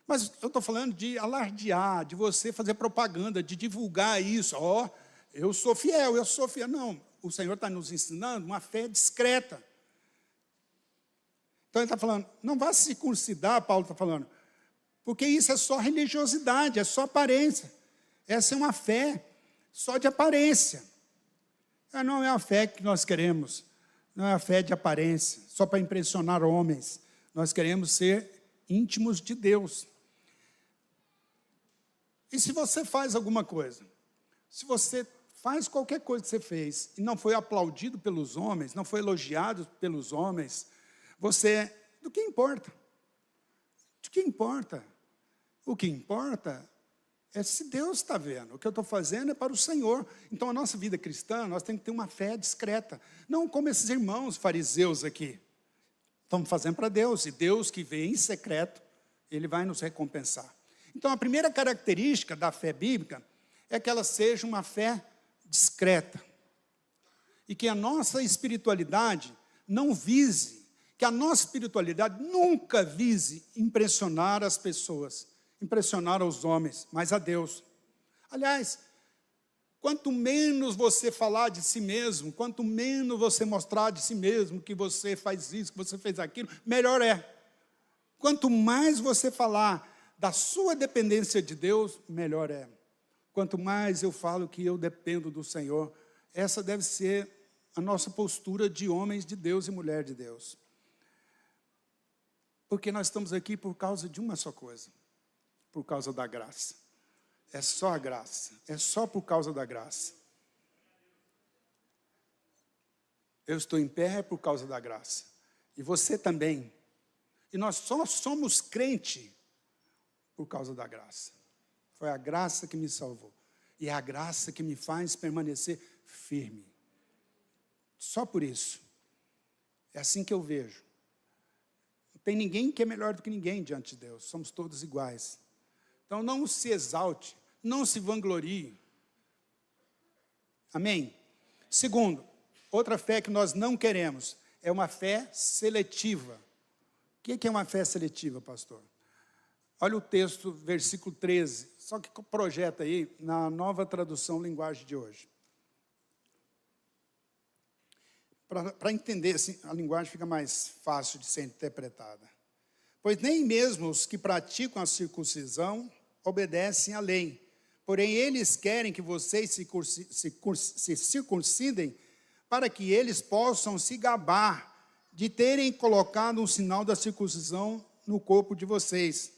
Speaker 1: Mas eu estou falando de alardear, de você fazer propaganda, de divulgar isso. Eu sou fiel. Não, o Senhor está nos ensinando uma fé discreta. Então ele está falando, não vá se circuncidar, Paulo está falando, porque isso é só religiosidade, é só aparência. Essa é uma fé só de aparência. Não é a fé que nós queremos, não é a fé de aparência, só para impressionar homens. Nós queremos ser íntimos de Deus. E se você faz alguma coisa, se você faz qualquer coisa que você fez, e não foi aplaudido pelos homens, não foi elogiado pelos homens, do que importa? De que importa? O que importa é se Deus está vendo. O que eu estou fazendo é para o Senhor. Então, a nossa vida cristã, nós temos que ter uma fé discreta. Não como esses irmãos fariseus aqui. Estamos fazendo para Deus. E Deus que vê em secreto, Ele vai nos recompensar. Então, a primeira característica da fé bíblica é que ela seja uma fé discreta. E que a nossa espiritualidade não vise, que a nossa espiritualidade nunca vise impressionar as pessoas, impressionar os homens, mas a Deus. Aliás, quanto menos você falar de si mesmo, quanto menos você mostrar de si mesmo que você faz isso, que você fez aquilo, melhor é. Quanto mais você falar da sua dependência de Deus, melhor é. Quanto mais eu falo que eu dependo do Senhor, essa deve ser a nossa postura de homens de Deus e mulher de Deus. Porque nós estamos aqui por causa de uma só coisa. Por causa da graça. É só a graça. É só por causa da graça. Eu estou em pé por causa da graça. E você também. E nós só somos crente por causa da graça. Foi a graça que me salvou. E é a graça que me faz permanecer firme. Só por isso. É assim que eu vejo. Não tem ninguém que é melhor do que ninguém diante de Deus. Somos todos iguais. Então não se exalte, não se vanglorie. Amém? Segundo, outra fé que nós não queremos é uma fé seletiva. O que é uma fé seletiva, pastor? Olha o texto, versículo 13, só que projeta aí na Nova Tradução Linguagem de hoje. Para entender, assim, a linguagem fica mais fácil de ser interpretada. Pois nem mesmo os que praticam a circuncisão obedecem à lei. Porém, eles querem que vocês se circuncidem para que eles possam se gabar de terem colocado um sinal da circuncisão no corpo de vocês.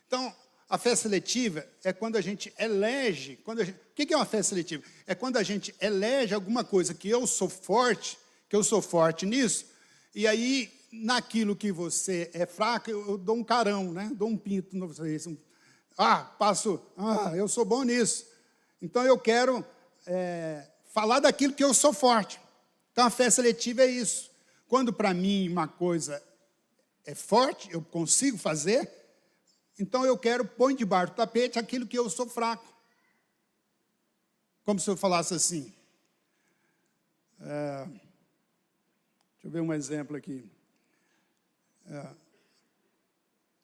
Speaker 1: Então, a fé seletiva é quando a gente elege... O que é uma fé seletiva? É quando a gente elege alguma coisa que eu sou forte nisso, e aí, naquilo que você é fraco, eu dou um carão, né? Dou um pinto no vocês. Eu sou bom nisso. Então, eu quero falar daquilo que eu sou forte. Então, a fé seletiva é isso. Quando, para mim, uma coisa é forte, eu consigo fazer, então eu quero pôr debaixo do tapete aquilo que eu sou fraco. Como se eu falasse assim. Deixa eu ver um exemplo aqui.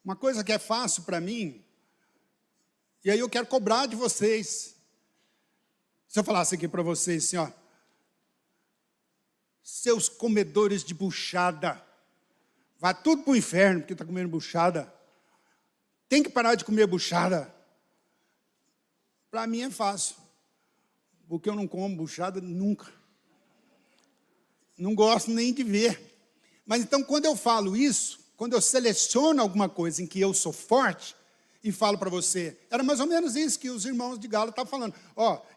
Speaker 1: Uma coisa que é fácil para mim, e aí eu quero cobrar de vocês. Se eu falasse aqui para vocês assim, ó, seus comedores de buchada, vá tudo para o inferno porque está comendo buchada. Tem que parar de comer buchada. Para mim é fácil, porque eu não como buchada nunca. Não gosto nem de ver. Mas então, quando eu falo isso, quando eu seleciono alguma coisa em que eu sou forte, e falo para você, era mais ou menos isso que os irmãos de Gálatas estavam falando.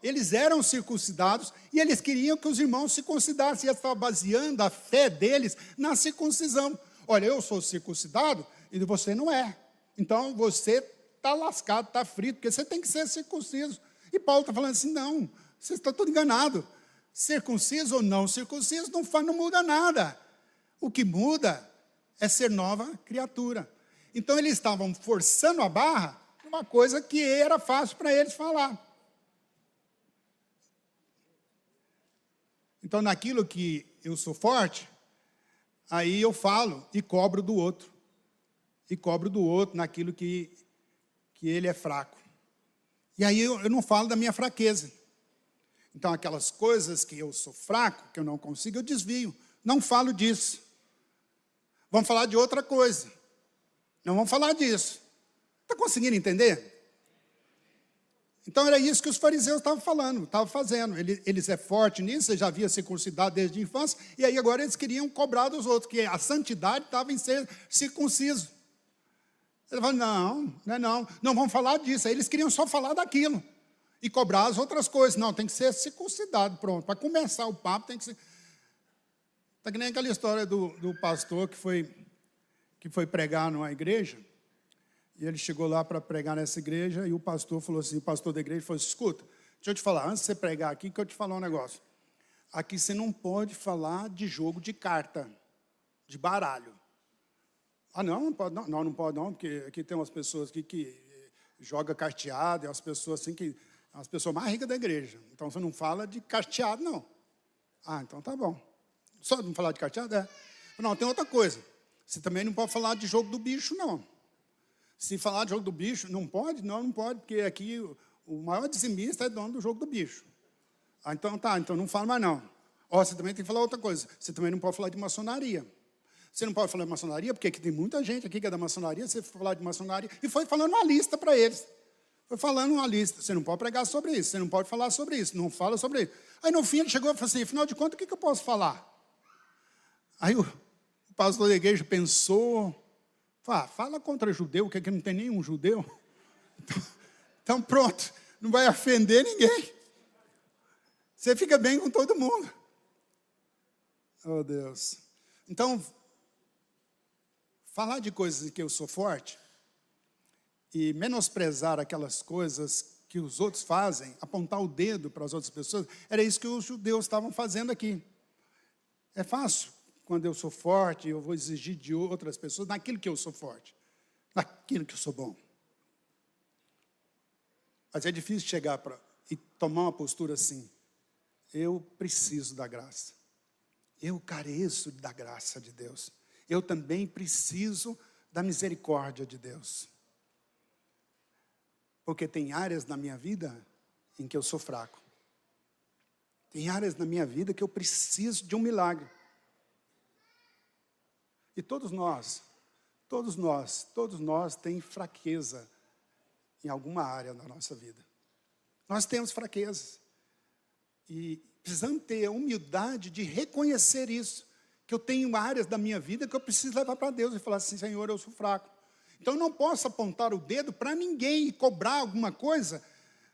Speaker 1: Eles eram circuncidados e eles queriam que os irmãos se circuncidassem. E eles estavam baseando a fé deles na circuncisão. Olha, eu sou circuncidado e você não é. Então, você está lascado, está frito, porque você tem que ser circunciso. E Paulo está falando assim, não, você está todo enganado. Circunciso ou não circunciso não muda nada. O que muda é ser nova criatura. Então, eles estavam forçando a barra numa coisa que era fácil para eles falar. Então, naquilo que eu sou forte, aí eu falo e cobro do outro. E cobro do outro naquilo que ele é fraco. E aí eu não falo da minha fraqueza. Então, aquelas coisas que eu sou fraco, que eu não consigo, eu desvio. Não falo disso. Vamos falar de outra coisa. Não vamos falar disso. Está conseguindo entender? Então, era isso que os fariseus estavam falando, estavam fazendo. Eles é forte nisso, já havia circuncidado desde a infância, e aí agora eles queriam cobrar dos outros, que a santidade estava em ser circunciso. Eles falaram, não vamos falar disso. Aí eles queriam só falar daquilo e cobrar as outras coisas. Não, tem que ser circuncidado, pronto. Para começar o papo tem que ser... Está que nem aquela história do pastor que foi pregar numa igreja, e ele chegou lá para pregar nessa igreja, e o pastor falou assim, o pastor da igreja falou assim, escuta, deixa eu te falar, antes de você pregar aqui, que eu te falar um negócio. Aqui você não pode falar de jogo de carta, de baralho. Não pode não, porque aqui tem umas pessoas que jogam carteado, e as pessoas assim as pessoas mais ricas da igreja. Então, você não fala de carteado, não. Então tá bom. Só não falar de carteado? Não, tem outra coisa. Você também não pode falar de jogo do bicho, não. Se falar de jogo do bicho, não pode? Não pode, porque aqui o maior dizimista é dono do jogo do bicho. Então não fala mais não. Você também tem que falar outra coisa. Você também não pode falar de maçonaria. Você não pode falar de maçonaria, porque aqui tem muita gente aqui que é da maçonaria, você foi falar de maçonaria, e foi falando uma lista para eles. Foi falando uma lista. Você não pode pregar sobre isso, você não pode falar sobre isso, não fala sobre isso. Aí, no fim, ele chegou e falou assim, afinal de contas, o que eu posso falar? Aí, o pastor da igreja pensou, fala contra judeu, que aqui não tem nenhum judeu. Então, pronto, não vai ofender ninguém. Você fica bem com todo mundo. Oh, Deus. Então, falar de coisas em que eu sou forte e menosprezar aquelas coisas que os outros fazem, apontar o dedo para as outras pessoas, era isso que os judeus estavam fazendo aqui. É fácil, quando eu sou forte, eu vou exigir de outras pessoas naquilo que eu sou forte, naquilo que eu sou bom. Mas é difícil chegar e tomar uma postura assim. Eu preciso da graça. Eu careço da graça de Deus. Eu também preciso da misericórdia de Deus. Porque tem áreas na minha vida em que eu sou fraco. Tem áreas na minha vida que eu preciso de um milagre. E todos nós Todos nós temos fraqueza em alguma área da nossa vida. Nós temos fraquezas. E precisamos ter a humildade de reconhecer isso, que eu tenho áreas da minha vida que eu preciso levar para Deus e falar assim, Senhor, eu sou fraco. Então, eu não posso apontar o dedo para ninguém e cobrar alguma coisa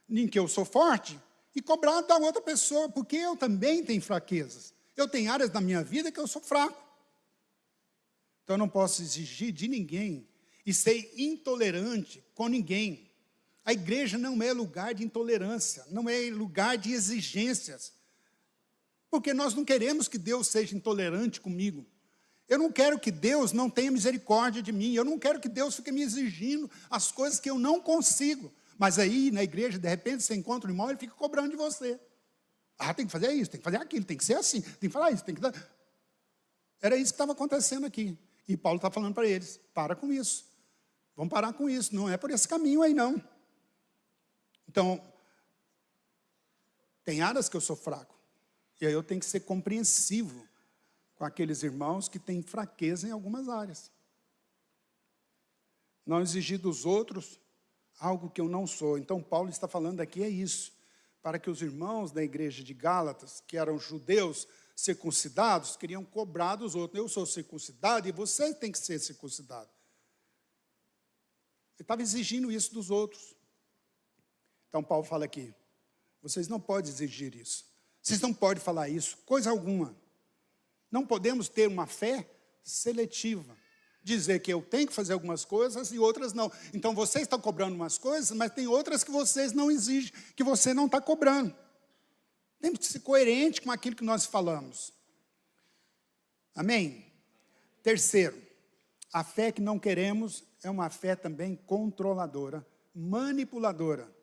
Speaker 1: em que eu sou forte e cobrar da outra pessoa, porque eu também tenho fraquezas. Eu tenho áreas da minha vida que eu sou fraco. Então, eu não posso exigir de ninguém e ser intolerante com ninguém. A igreja não é lugar de intolerância, não é lugar de exigências. Porque nós não queremos que Deus seja intolerante comigo. Eu não quero que Deus não tenha misericórdia de mim. Eu não quero que Deus fique me exigindo as coisas que eu não consigo. Mas aí, na igreja, de repente, você encontra um irmão, ele fica cobrando de você. Ah, tem que fazer isso, tem que fazer aquilo, tem que ser assim, tem que falar isso, tem que... Era isso que estava acontecendo aqui. E Paulo está falando para eles, para com isso. Vamos parar com isso, não é por esse caminho aí, não. Então, tem áreas que eu sou fraco. E aí eu tenho que ser compreensivo com aqueles irmãos que têm fraqueza em algumas áreas. Não exigir dos outros algo que eu não sou. Então, Paulo está falando aqui é isso. Para que os irmãos da igreja de Gálatas, que eram judeus circuncidados, queriam cobrar dos outros. Eu sou circuncidado e você tem que ser circuncidado. Ele estava exigindo isso dos outros. Então, Paulo fala aqui, vocês não podem exigir isso. Vocês não podem falar isso, coisa alguma. Não podemos ter uma fé seletiva. Dizer que eu tenho que fazer algumas coisas e outras não. Então, vocês estão cobrando umas coisas, mas tem outras que vocês não exigem, que você não está cobrando. Temos que ser coerente com aquilo que nós falamos. Amém? Terceiro, a fé que não queremos é uma fé também controladora, manipuladora.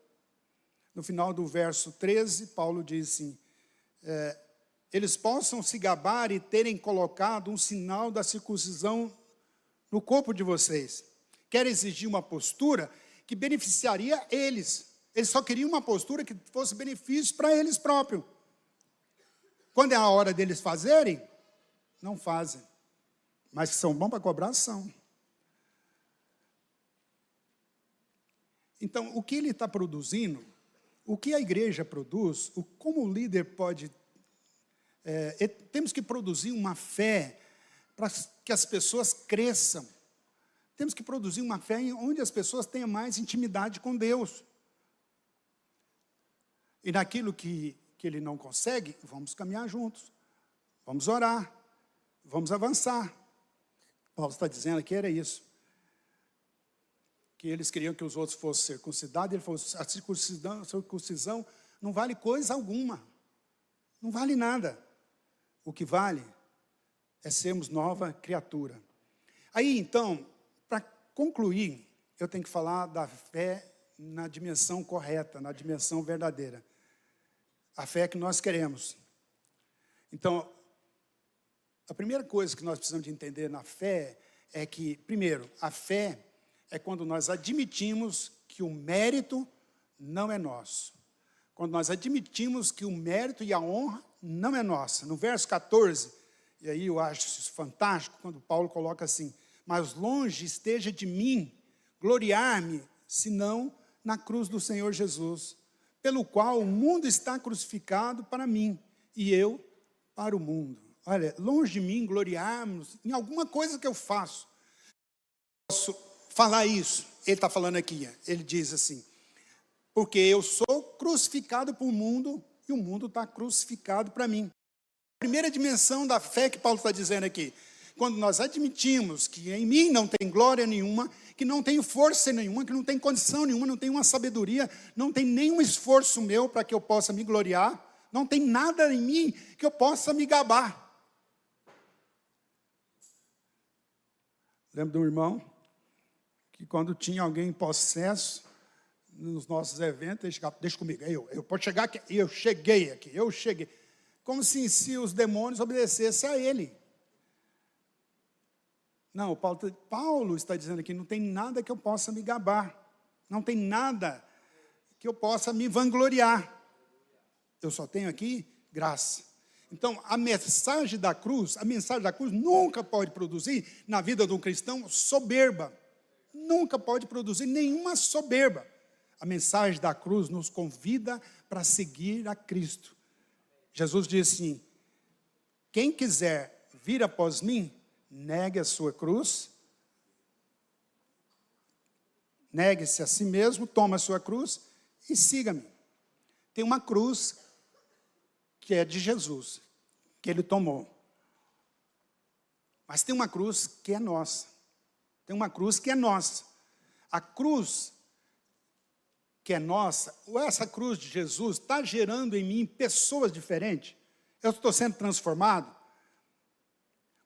Speaker 1: No final do verso 13, Paulo diz assim, eles possam se gabar e terem colocado um sinal da circuncisão no corpo de vocês. Quer exigir uma postura que beneficiaria eles. Eles só queriam uma postura que fosse benefício para eles próprios. Quando é a hora deles fazerem, não fazem. Mas que são bons para cobrar, são. Então, o que ele está produzindo, o que a igreja produz, como o líder pode... temos que produzir uma fé para que as pessoas cresçam. Temos que produzir uma fé onde as pessoas tenham mais intimidade com Deus. E naquilo que ele não consegue, vamos caminhar juntos. Vamos orar. Vamos avançar. Paulo está dizendo aqui, era isso. Que eles queriam que os outros fossem circuncidados. Ele falou, a circuncisão não vale coisa alguma. Não vale nada. O que vale é sermos nova criatura. Aí, então, para concluir, eu tenho que falar da fé na dimensão correta, na dimensão verdadeira. A fé que nós queremos. Então, a primeira coisa que nós precisamos de entender na fé é que, primeiro, a fé é quando nós admitimos que o mérito não é nosso. Quando nós admitimos que o mérito e a honra não é nossa. No verso 14, e aí eu acho isso fantástico, quando Paulo coloca assim, mas longe esteja de mim gloriar-me, senão na cruz do Senhor Jesus, pelo qual o mundo está crucificado para mim, e eu para o mundo. Olha, longe de mim gloriar-nos em alguma coisa que eu faço. Posso falar isso? Ele está falando aqui, ele diz assim, porque eu sou crucificado para o mundo, e o mundo está crucificado para mim. A primeira dimensão da fé que Paulo está dizendo aqui, quando nós admitimos que em mim não tem glória nenhuma, que não tenho força nenhuma, que não tem condição nenhuma, não tenho uma sabedoria, não tem nenhum esforço meu para que eu possa me gloriar, não tem nada em mim que eu possa me gabar. Lembro de um irmão que quando tinha alguém em possesso, nos nossos eventos, ele chegava, deixa comigo, eu posso chegar aqui, eu cheguei. Como se os demônios obedecessem a ele. Não, Paulo está dizendo aqui, não tem nada que eu possa me gabar. Não tem nada que eu possa me vangloriar. Eu só tenho aqui graça. Então, a mensagem da cruz nunca pode produzir na vida de um cristão soberba. Nunca pode produzir nenhuma soberba. A mensagem da cruz nos convida para seguir a Cristo. Jesus disse assim: quem quiser vir após mim, negue a sua cruz, negue-se a si mesmo, tome a sua cruz e siga-me. Tem uma cruz que é de Jesus, que ele tomou. Mas tem uma cruz que é nossa. Tem uma cruz que é nossa. A cruz que é nossa, ou essa cruz de Jesus, está gerando em mim pessoas diferentes. Eu estou sendo transformado.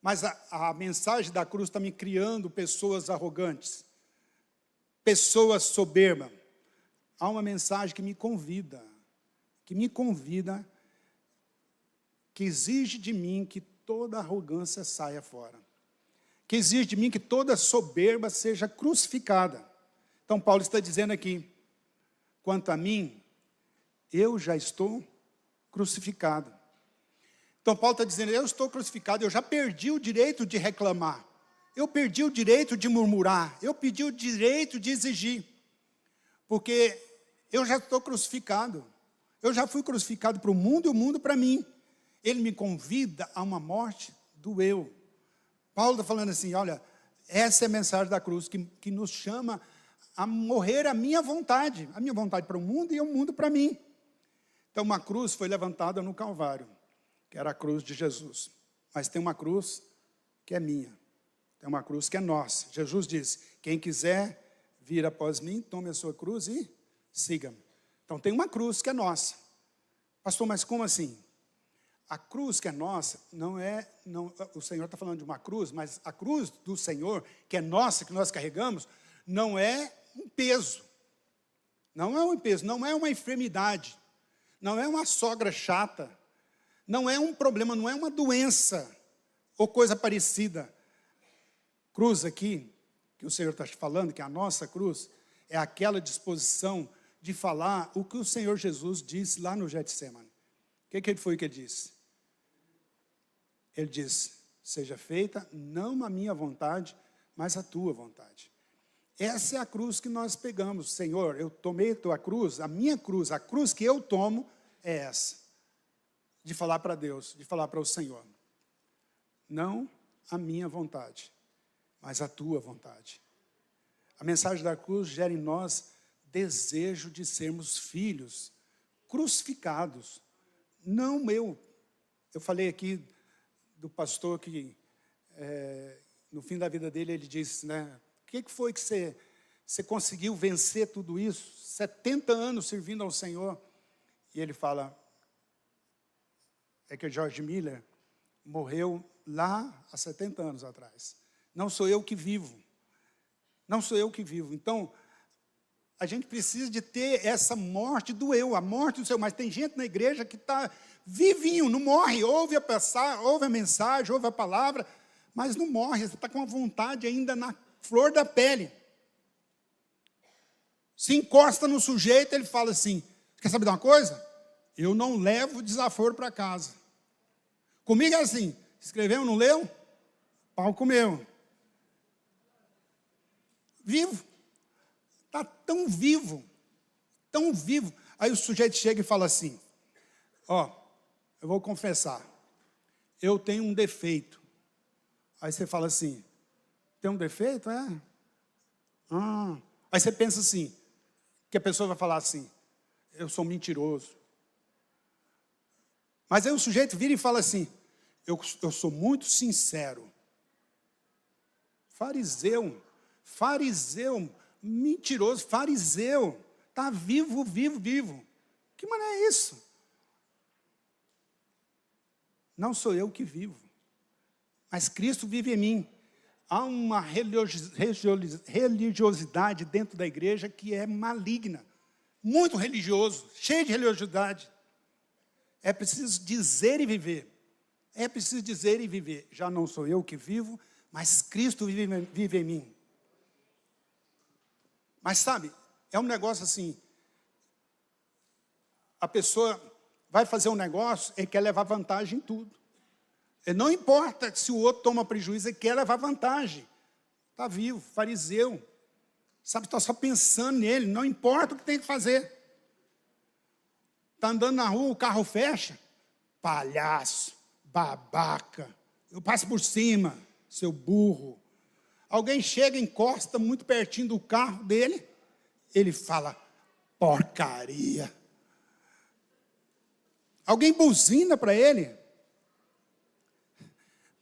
Speaker 1: Mas a mensagem da cruz está me criando pessoas arrogantes, pessoas soberbas. Há uma mensagem que me convida, que exige de mim que toda arrogância saia fora, que exige de mim que toda soberba seja crucificada. Então Paulo está dizendo aqui: quanto a mim, eu já estou crucificado. Então Paulo está dizendo: eu estou crucificado, eu já perdi o direito de reclamar, eu perdi o direito de murmurar, eu perdi o direito de exigir, porque eu já estou crucificado, eu já fui crucificado para o mundo e o mundo para mim. Ele me convida a uma morte do eu. Paulo está falando assim: olha, essa é a mensagem da cruz, que nos chama a morrer a minha vontade para o mundo e o mundo para mim. Então uma cruz foi levantada no Calvário, que era a cruz de Jesus. Mas tem uma cruz que é minha, tem uma cruz que é nossa. Jesus disse: quem quiser vir após mim, tome a sua cruz e siga-me. Então tem uma cruz que é nossa. Pastor, mas como assim? A cruz que é nossa, o Senhor está falando de uma cruz, mas a cruz do Senhor, que é nossa, que nós carregamos, não é um peso, não é um peso, não é uma enfermidade, não é uma sogra chata, não é um problema, não é uma doença ou coisa parecida. Cruz aqui, que o Senhor está falando, que é a nossa cruz, é aquela disposição de falar o que o Senhor Jesus disse lá no Getsemane. O que foi que ele disse? Ele disse: seja feita não a minha vontade, mas a tua vontade. Essa é a cruz que nós pegamos. Senhor, eu tomei a tua cruz, a minha cruz, a cruz que eu tomo é essa. De falar para Deus, de falar para o Senhor: não a minha vontade, mas a tua vontade. A mensagem da cruz gera em nós desejo de sermos filhos crucificados. Não eu. Eu falei aqui do pastor que, no fim da vida dele, ele disse, né? O que foi que você conseguiu vencer tudo isso? 70 anos servindo ao Senhor. E ele fala, é que o George Miller morreu lá há 70 anos atrás. Não sou eu que vivo. Não sou eu que vivo. Então, a gente precisa de ter essa morte do eu, a morte do seu. Mas tem gente na igreja que está vivinho, não morre, ouve a mensagem, ouve a palavra, mas não morre, você está com a vontade ainda na flor da pele. Se encosta no sujeito, ele fala assim: quer saber de uma coisa? Eu não levo desaforo para casa. Comigo é assim: escreveu, não leu? Pau comeu. Vivo. Está tão vivo, tão vivo. Aí o sujeito chega e fala assim: ó, eu vou confessar, eu tenho um defeito. Aí você fala assim: tem um defeito? É? Aí você pensa assim, que a pessoa vai falar assim: eu sou mentiroso. Mas aí o sujeito vira e fala assim: eu sou muito sincero. Fariseu, mentiroso, fariseu, está vivo. Que maneira é isso? Não sou eu que vivo, mas Cristo vive em mim. Há uma religiosidade dentro da igreja que é maligna, muito religioso, cheio de religiosidade. É preciso dizer e viver. É preciso dizer e viver. Já não sou eu que vivo, mas Cristo vive em mim. Mas sabe, é um negócio assim, a pessoa vai fazer um negócio, ele quer levar vantagem em tudo. Ele não importa se o outro toma prejuízo, ele quer levar vantagem. Está vivo, fariseu. Sabe, está só pensando nele, não importa o que tem que fazer. Está andando na rua, o carro fecha. Palhaço, babaca. Eu passo por cima, seu burro. Alguém chega, encosta muito pertinho do carro dele, ele fala, porcaria. Alguém buzina para ele.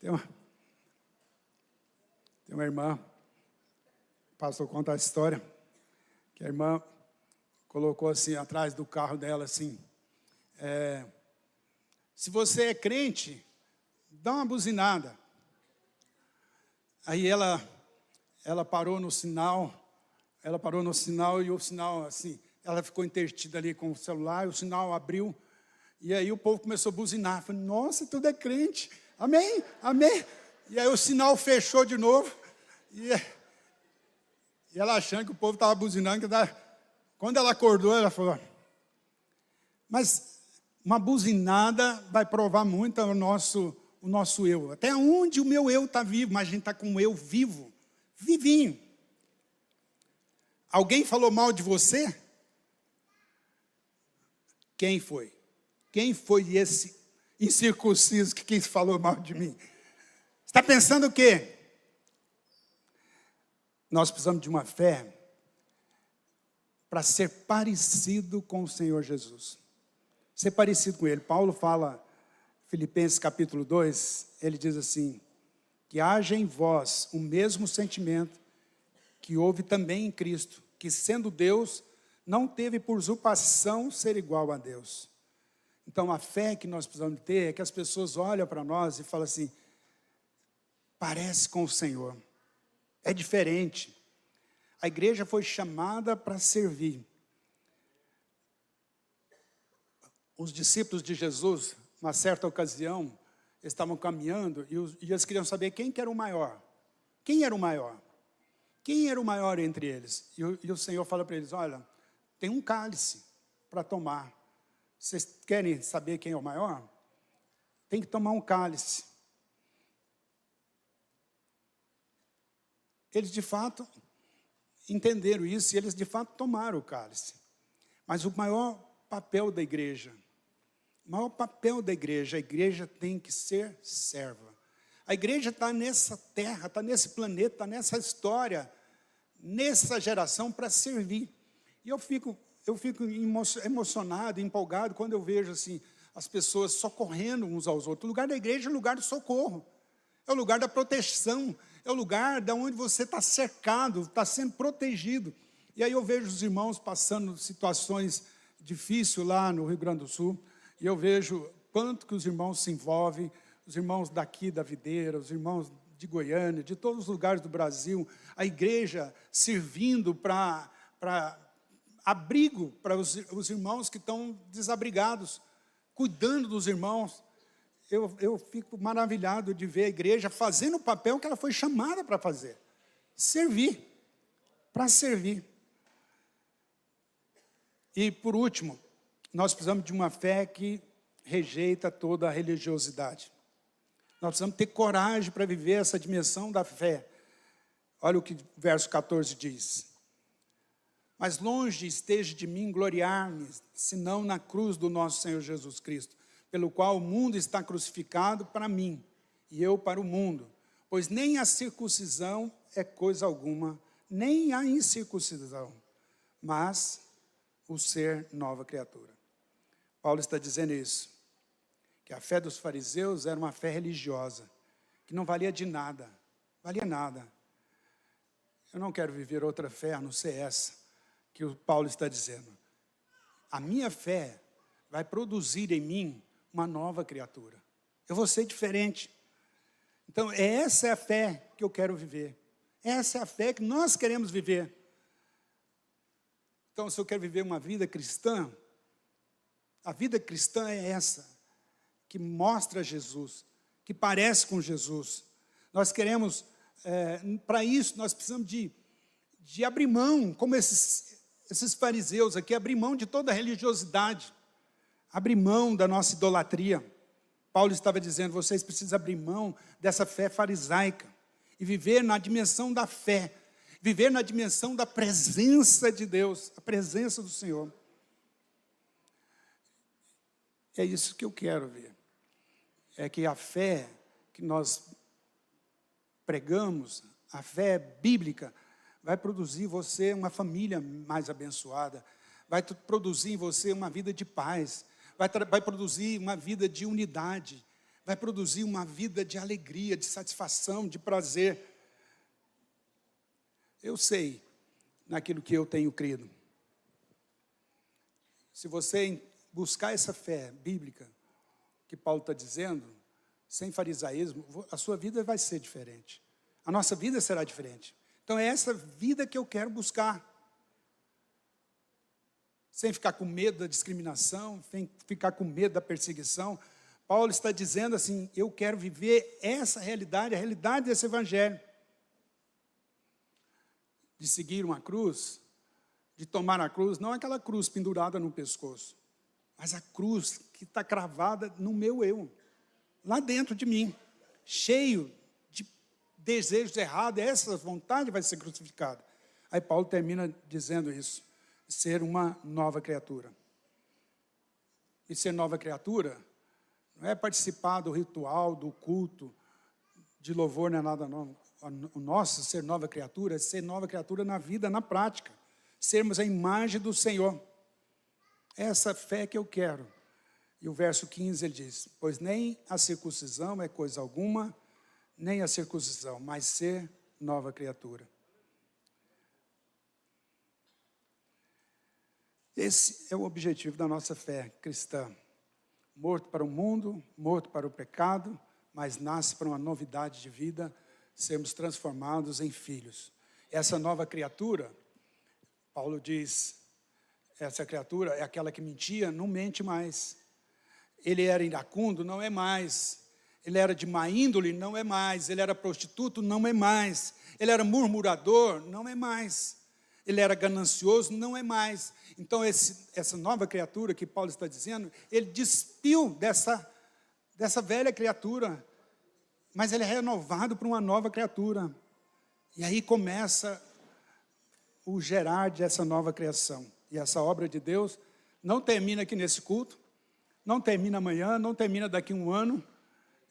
Speaker 1: Tem uma irmã, o pastor conta a história, que a irmã colocou assim, atrás do carro dela, assim, se você é crente, dá uma buzinada. Aí ela parou no sinal, e o sinal, assim, ela ficou entretida ali com o celular, e o sinal abriu, e aí o povo começou a buzinar. Falei, nossa, tudo é crente, amém, amém. E aí o sinal fechou de novo, e ela achando que o povo estava buzinando, quando ela acordou, ela falou, mas uma buzinada vai provar muito o nosso eu. Até onde o meu eu está vivo, mas a gente está com o eu vivo, vivinho. Alguém falou mal de você? Quem foi? Quem foi esse incircunciso que falou mal de mim? Você está pensando o quê? Nós precisamos de uma fé para ser parecido com o Senhor Jesus. Ser parecido com Ele. Paulo fala, Filipenses capítulo 2, ele diz assim, que haja em vós o mesmo sentimento que houve também em Cristo, que sendo Deus, não teve por usurpação ser igual a Deus. Então a fé que nós precisamos ter é que as pessoas olham para nós e falam assim, parece com o Senhor, é diferente. A igreja foi chamada para servir. Os discípulos de Jesus, numa certa ocasião, estavam caminhando e eles queriam saber quem que era o maior. Quem era o maior? Quem era o maior entre eles? E o Senhor fala para eles, olha, tem um cálice para tomar. Vocês querem saber quem é o maior? Tem que tomar um cálice. Eles de fato entenderam isso e eles de fato tomaram o cálice. Mas o maior papel da igreja, a igreja tem que ser serva. A igreja está nessa terra, está nesse planeta, está nessa história, nessa geração para servir. E eu fico emocionado, empolgado quando eu vejo assim, as pessoas socorrendo uns aos outros. O lugar da igreja é o lugar do socorro, é o lugar da proteção, é o lugar de onde você está cercado, está sendo protegido. E aí eu vejo os irmãos passando situações difíceis lá no Rio Grande do Sul, e eu vejo quanto que os irmãos se envolvem, os irmãos daqui da Videira, os irmãos de Goiânia, de todos os lugares do Brasil, a igreja servindo para abrigo para os irmãos que estão desabrigados, cuidando dos irmãos. Eu fico maravilhado de ver a igreja fazendo o papel que ela foi chamada para fazer. Servir, para servir. E por último, nós precisamos de uma fé que rejeita toda a religiosidade. Nós precisamos ter coragem para viver essa dimensão da fé. Olha o que o verso 14 diz. Mas longe esteja de mim gloriar-me, senão na cruz do nosso Senhor Jesus Cristo, pelo qual o mundo está crucificado para mim, e eu para o mundo. Pois nem a circuncisão é coisa alguma, nem a incircuncisão, mas o ser nova criatura. Paulo está dizendo isso, que a fé dos fariseus era uma fé religiosa, que não valia de nada, valia nada. Eu não quero viver outra fé, a não ser essa, que o Paulo está dizendo. A minha fé vai produzir em mim uma nova criatura. Eu vou ser diferente. Então, essa é a fé que eu quero viver. Essa é a fé que nós queremos viver. Então, se eu quero viver uma vida cristã, a vida cristã é essa, que mostra Jesus, que parece com Jesus. Nós queremos, para isso, nós precisamos de abrir mão, como esses fariseus aqui, abrir mão de toda a religiosidade, abrir mão da nossa idolatria. Paulo estava dizendo, vocês precisam abrir mão dessa fé farisaica e viver na dimensão da fé, viver na dimensão da presença de Deus, a presença do Senhor. É isso que eu quero ver. É que a fé que nós pregamos, a fé bíblica, vai produzir em você uma família mais abençoada, vai produzir em você uma vida de paz, vai produzir uma vida de unidade, vai produzir uma vida de alegria, de satisfação, de prazer. Eu sei naquilo que eu tenho crido. Se você buscar essa fé bíblica que Paulo está dizendo, sem farisaísmo, a sua vida vai ser diferente. A nossa vida será diferente. Então é essa vida que eu quero buscar. Sem ficar com medo da discriminação, sem ficar com medo da perseguição. Paulo está dizendo assim, eu quero viver essa realidade, a realidade desse evangelho. De seguir uma cruz, de tomar a cruz, não aquela cruz pendurada no pescoço, mas a cruz que está cravada no meu eu, lá dentro de mim, cheio de desejos errados, essa vontade vai ser crucificada. Aí Paulo termina dizendo isso, ser uma nova criatura. E ser nova criatura não é participar do ritual, do culto, de louvor, não é nada não. O nosso ser nova criatura é ser nova criatura na vida, na prática. Sermos a imagem do Senhor. Essa fé que eu quero. E o verso 15 ele diz, pois nem a circuncisão é coisa alguma, nem a circuncisão, mas ser nova criatura. Esse é o objetivo da nossa fé cristã. Morto para o mundo, morto para o pecado, mas nasce para uma novidade de vida, sermos transformados em filhos. Essa nova criatura, Paulo diz, essa criatura é aquela que mentia, não mente mais. Ele era iracundo, não é mais. Ele era de má índole, não é mais. Ele era prostituto, não é mais. Ele era murmurador, não é mais. Ele era ganancioso, não é mais. Então, essa nova criatura que Paulo está dizendo, ele despiu dessa velha criatura, mas ele é renovado por uma nova criatura. E aí começa o gerar dessa nova criação. E essa obra de Deus não termina aqui nesse culto, não termina amanhã, não termina daqui a um ano,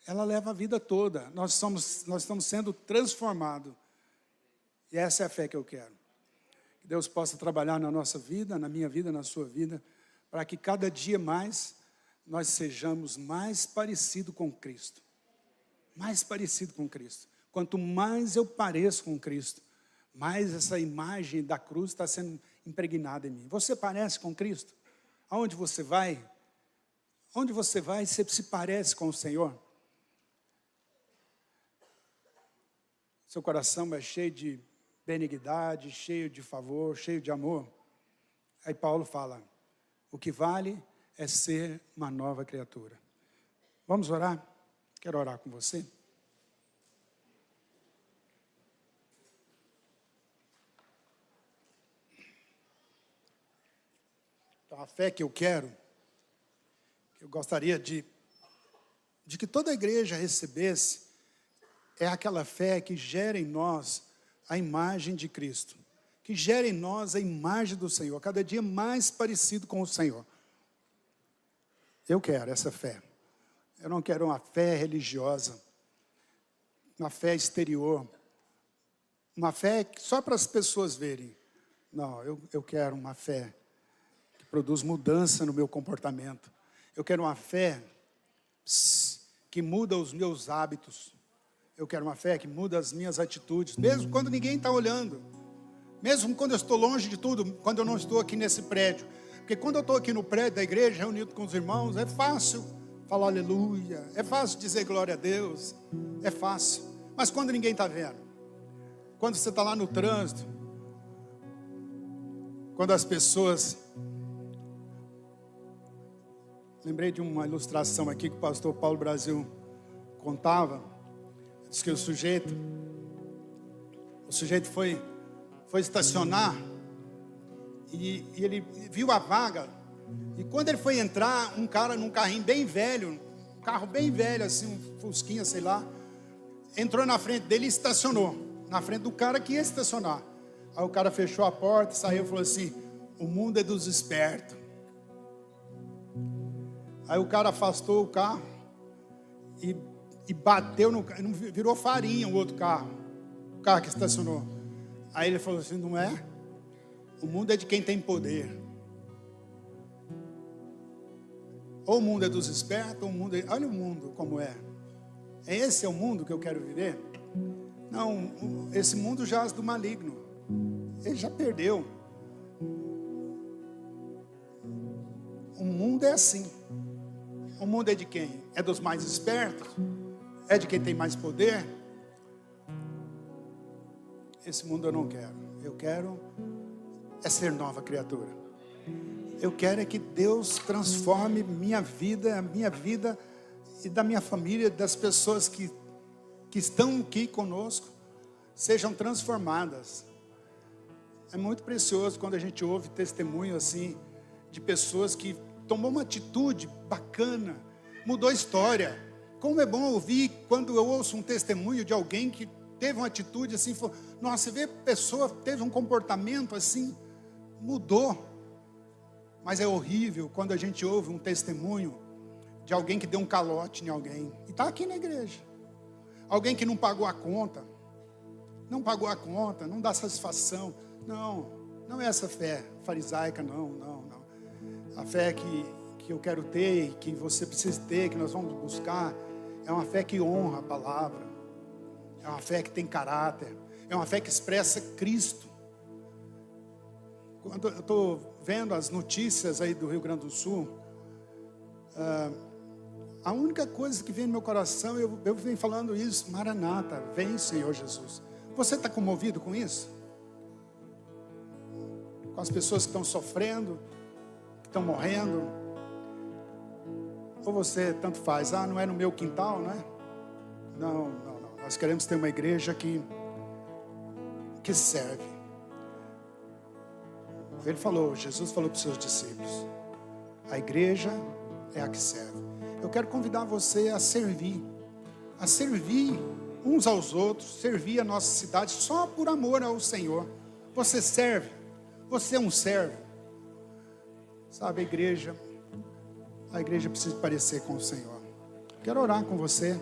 Speaker 1: ela leva a vida toda. Nós estamos sendo transformados. E essa é a fé que eu quero. Que Deus possa trabalhar na nossa vida, na minha vida, na sua vida, para que cada dia mais nós sejamos mais parecidos com Cristo. Mais parecido com Cristo. Quanto mais eu pareço com Cristo, mais essa imagem da cruz está sendo impregnada em mim. Você parece com Cristo? Aonde você vai? Onde você vai, você se parece com o Senhor? Seu coração é cheio de benignidade, cheio de favor, cheio de amor. Aí Paulo fala, o que vale é ser uma nova criatura. Vamos orar? Quero orar com você. Então, a fé que eu quero, que eu gostaria de que toda a igreja recebesse, é aquela fé que gera em nós a imagem de Cristo, que gera em nós a imagem do Senhor, cada dia mais parecido com o Senhor. Eu quero essa fé. Eu não quero uma fé religiosa, uma fé exterior, uma fé só para as pessoas verem. Não, eu quero uma fé que produz mudança no meu comportamento. Eu quero uma fé que muda os meus hábitos. Eu quero uma fé que muda as minhas atitudes, mesmo quando ninguém está olhando. Mesmo quando eu estou longe de tudo, quando eu não estou aqui nesse prédio. Porque quando eu estou aqui no prédio da igreja, reunido com os irmãos, é fácil falar aleluia, é fácil dizer glória a Deus, é fácil. Mas quando ninguém está vendo, quando você está lá no trânsito, quando as pessoas... Lembrei de uma ilustração aqui que o pastor Paulo Brasil contava. Diz que o sujeito foi estacionar e ele viu a vaga E quando ele foi entrar, um cara num carrinho bem velho, um carro bem velho, assim, um fusquinha, sei lá, entrou na frente dele e estacionou, na frente do cara que ia estacionar. Aí o cara fechou a porta, saiu e falou assim: o mundo é dos espertos. Aí o cara afastou o carro e bateu no carro, virou farinha o outro carro, o carro que estacionou. Aí ele falou assim: não é? O mundo é de quem tem poder. Ou o mundo é dos espertos, ou o mundo é... Olha o mundo como é. Esse é o mundo que eu quero viver? Não, esse mundo jaz do maligno. Ele já perdeu. O mundo é assim. O mundo é de quem? É dos mais espertos? É de quem tem mais poder? Esse mundo eu não quero. Eu quero é ser nova criatura. Eu quero é que Deus transforme minha vida, a minha vida e da minha família, das pessoas que estão aqui conosco, sejam transformadas. É muito precioso quando a gente ouve testemunho assim, de pessoas que tomou uma atitude bacana, mudou a história. Como é bom ouvir quando eu ouço um testemunho de alguém que teve uma atitude assim, falou: nossa, você vê a pessoa teve um comportamento assim, mudou. Mas é horrível quando a gente ouve um testemunho de alguém que deu um calote em alguém. E está aqui na igreja. Alguém que não pagou a conta. Não pagou a conta, não dá satisfação. Não, não é essa fé farisaica, não. A fé que eu quero ter, que você precisa ter, que nós vamos buscar, é uma fé que honra a palavra. É uma fé que tem caráter. É uma fé que expressa Cristo. Quando eu estou vendo as notícias aí do Rio Grande do Sul, a única coisa que vem no meu coração, eu venho falando isso: Maranata, vem Senhor Jesus. Você está comovido com isso? Com as pessoas que estão sofrendo, que estão morrendo? Ou você tanto faz: não é no meu quintal, não é? Não. Nós queremos ter uma igreja que serve. Ele falou, Jesus falou para os seus discípulos: a igreja é a que serve. Eu quero convidar você a servir uns aos outros, servir a nossa cidade só por amor ao Senhor. Você serve, você é um servo. Sabe, a igreja precisa parecer com o Senhor. Quero orar com você.